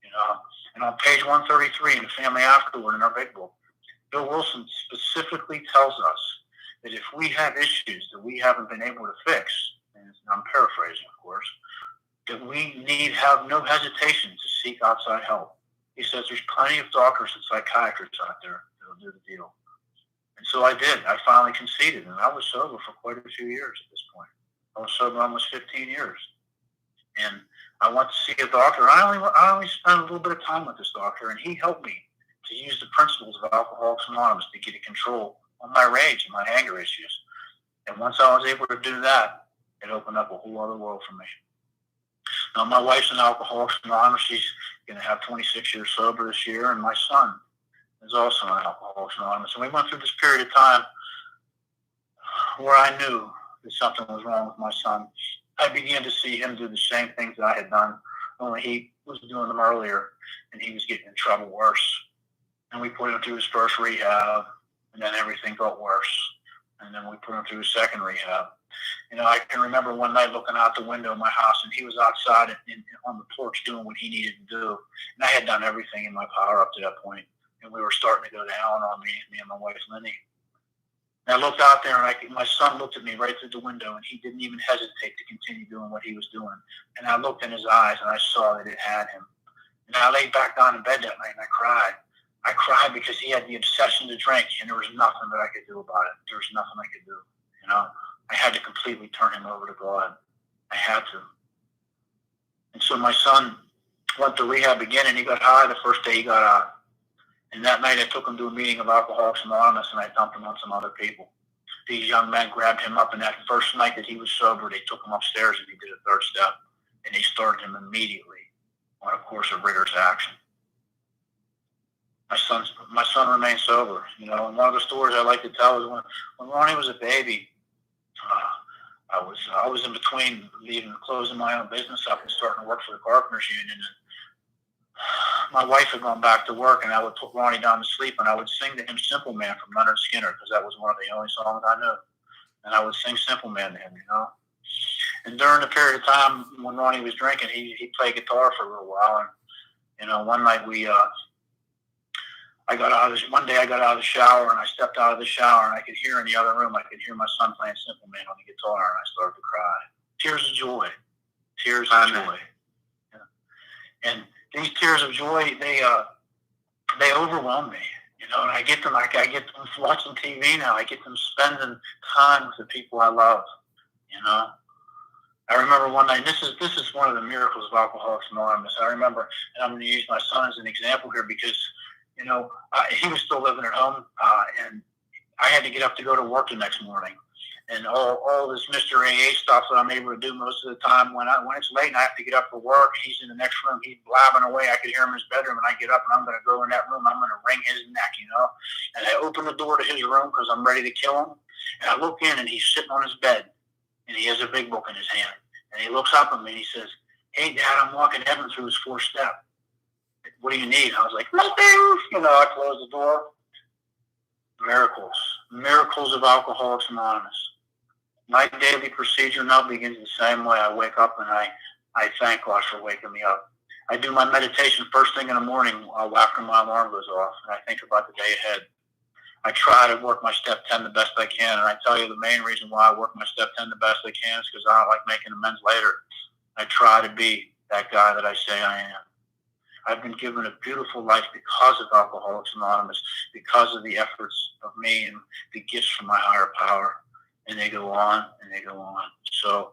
Speaker 5: you know. And on page 133 in the Family Afterward in our big book, Bill Wilson specifically tells us that if we have issues that we haven't been able to fix, and I'm paraphrasing, of course, that we need have no hesitation to seek outside help. He says there's plenty of doctors and psychiatrists out there that will do the deal. And so I did. I finally conceded, and I was sober for quite a few years at this point. I was sober almost 15 years. And I went to see a doctor. I only spent a little bit of time with this doctor, and he helped me to use the principles of Alcoholics Anonymous to get a control on my rage and my anger issues. And once I was able to do that, it opened up a whole other world for me. Now, my wife's an Alcoholics Anonymous. She's going to have 26 years sober this year, and my son is also an Alcoholics Anonymous. And we went through this period of time where I knew that something was wrong with my son. I began to see him do the same things that I had done, only he was doing them earlier, and he was getting in trouble worse. And we put him through his first rehab, and then everything got worse. And then we put him through his second rehab. I can remember one night looking out the window of my house, and he was outside on the porch doing what he needed to do. And I had done everything in my power up to that point, and we were starting to go to hell on me and my wife, Lenny. And I looked out there, and my son looked at me right through the window, and he didn't even hesitate to continue doing what he was doing. And I looked in his eyes, and I saw that it had him. And I laid back down in bed that night, and I cried. I cried because he had the obsession to drink, and there was nothing that I could do about it. There was nothing I could do. I had to completely turn him over to God. I had to. And so my son went to rehab again, and he got high the first day he got out. And that night I took him to a meeting of Alcoholics Anonymous, and I dumped him on some other people. These young men grabbed him up, and that first night that he was sober, they took him upstairs and he did a third step. And they started him immediately on a course of rigorous action. My son remained sober. And one of the stories I like to tell is when Ronnie was a baby, I was in between leaving, closing my own business up and starting to work for the Carpenters Union. And my wife had gone back to work, and I would put Ronnie down to sleep, and I would sing to him Simple Man from Leonard Skinner, because that was one of the only songs I knew. And I would sing Simple Man to him, And during the period of time when Ronnie was drinking, he played guitar for a little while. And, one night one day I got out of the shower, and I stepped out of the shower, and I could hear in the other room, I could hear my son playing Simple Man on the guitar, and I started to cry. Tears of joy. Tears of joy. Yeah. And these tears of joy, they overwhelm me. And I get them watching TV now. I get them spending time with the people I love. I remember one night, this is one of the miracles of Alcoholics Anonymous. I remember, and I'm going to use my son as an example here because, he was still living at home, and I had to get up to go to work the next morning. And all this Mr. AA stuff that I'm able to do most of the time, when it's late and I have to get up for work, he's in the next room, he's blabbing away. I could hear him in his bedroom, and I get up and I'm going to go in that room. I'm going to wring his neck, And I open the door to his room because I'm ready to kill him. And I look in, and he's sitting on his bed, and he has a big book in his hand. And he looks up at me, and he says, "Hey, Dad, I'm walking heaven through his fourth step. What do you need?" I was like, "Nothing." I closed the door. Miracles of Alcoholics Anonymous. My daily procedure now begins the same way. I wake up and I thank God for waking me up. I do my meditation first thing in the morning after my alarm goes off, and I think about the day ahead. I try to work my step 10 the best I can, and I tell you the main reason why I work my step 10 the best I can is because I don't like making amends later. I try to be that guy that I say I am. I've been given a beautiful life because of Alcoholics Anonymous, because of the efforts of me and the gifts from my higher power. And they go on, and they go on. So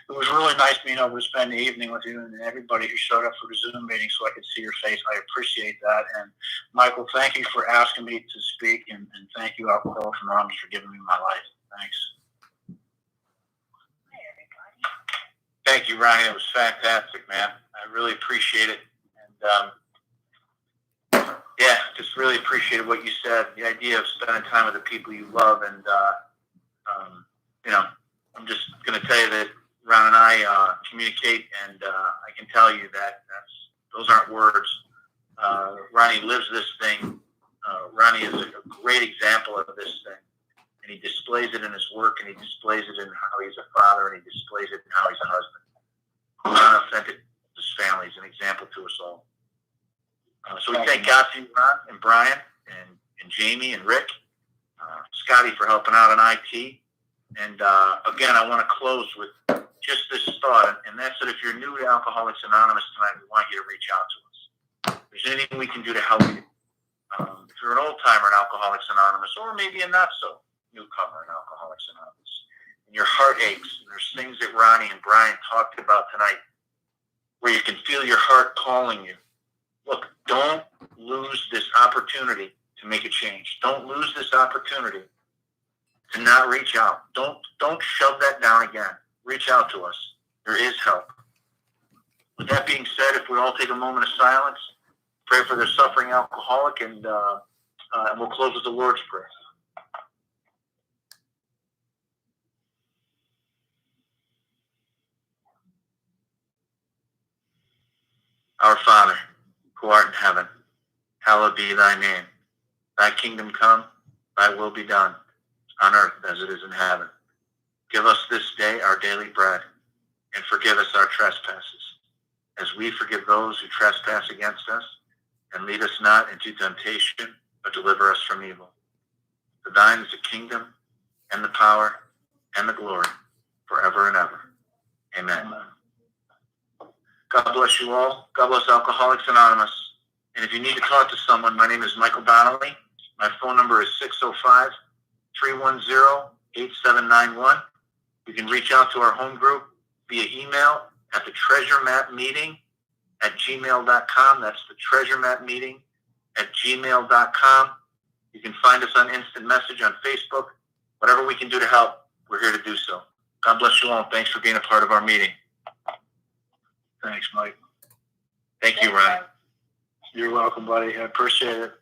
Speaker 5: it was really nice being able to spend the evening with you and everybody who showed up for the Zoom meeting so I could see your face. I appreciate that. And Michael, thank you for asking me to speak, and thank you, Alcoholics Anonymous, for giving me my life. Thanks.
Speaker 1: Hi, everybody.
Speaker 2: Thank you, Ronnie. It was fantastic, man. I really appreciate it. And just really appreciated what you said. The idea of spending time with the people you love, and I'm just going to tell you that Ron and I communicate, and I can tell you that those aren't words. Ronnie lives this thing. Ronnie is a great example of this thing, and he displays it in his work, and he displays it in how he's a father, and he displays it in how he's a husband. Unauthentic to his family. He's an example to us all. So we thank God for you, Ron, and Brian, and Jamie, and Rick, Scotty for helping out on IT. And again, I want to close with just this thought, and that's that if you're new to Alcoholics Anonymous tonight, we want you to reach out to us. If there's anything we can do to help you. If you're an old-timer in Alcoholics Anonymous, or maybe a not-so-newcomer in Alcoholics Anonymous, and your heart aches, and there's things that Ronnie and Brian talked about tonight where you can feel your heart calling you. Look, don't lose this opportunity to make a change. Don't lose this opportunity to not reach out. Don't shove that down again. Reach out to us. There is help. With that being said, if we all take a moment of silence, pray for the suffering alcoholic, and we'll close with the Lord's Prayer. Our Father, who art in heaven, hallowed be thy name. Thy kingdom come, thy will be done, on earth as it is in heaven. Give us this day our daily bread, and forgive us our trespasses, as we forgive those who trespass against us. And lead us not into temptation, but deliver us from evil. For thine is the kingdom, and the power, and the glory, forever and ever. Amen. God bless you all. God bless Alcoholics Anonymous. And if you need to talk to someone, my name is Michael Donnelly. My phone number is 605-310-8791. You can reach out to our home group via email at thetreasuremapmeeting@gmail.com. That's thetreasuremapmeeting@gmail.com. You can find us on Instant Message on Facebook. Whatever we can do to help, we're here to do so. God bless you all. Thanks for being a part of our meeting.
Speaker 5: Thanks, Mike.
Speaker 2: Thank you, Ron.
Speaker 5: You're welcome, buddy. I appreciate it.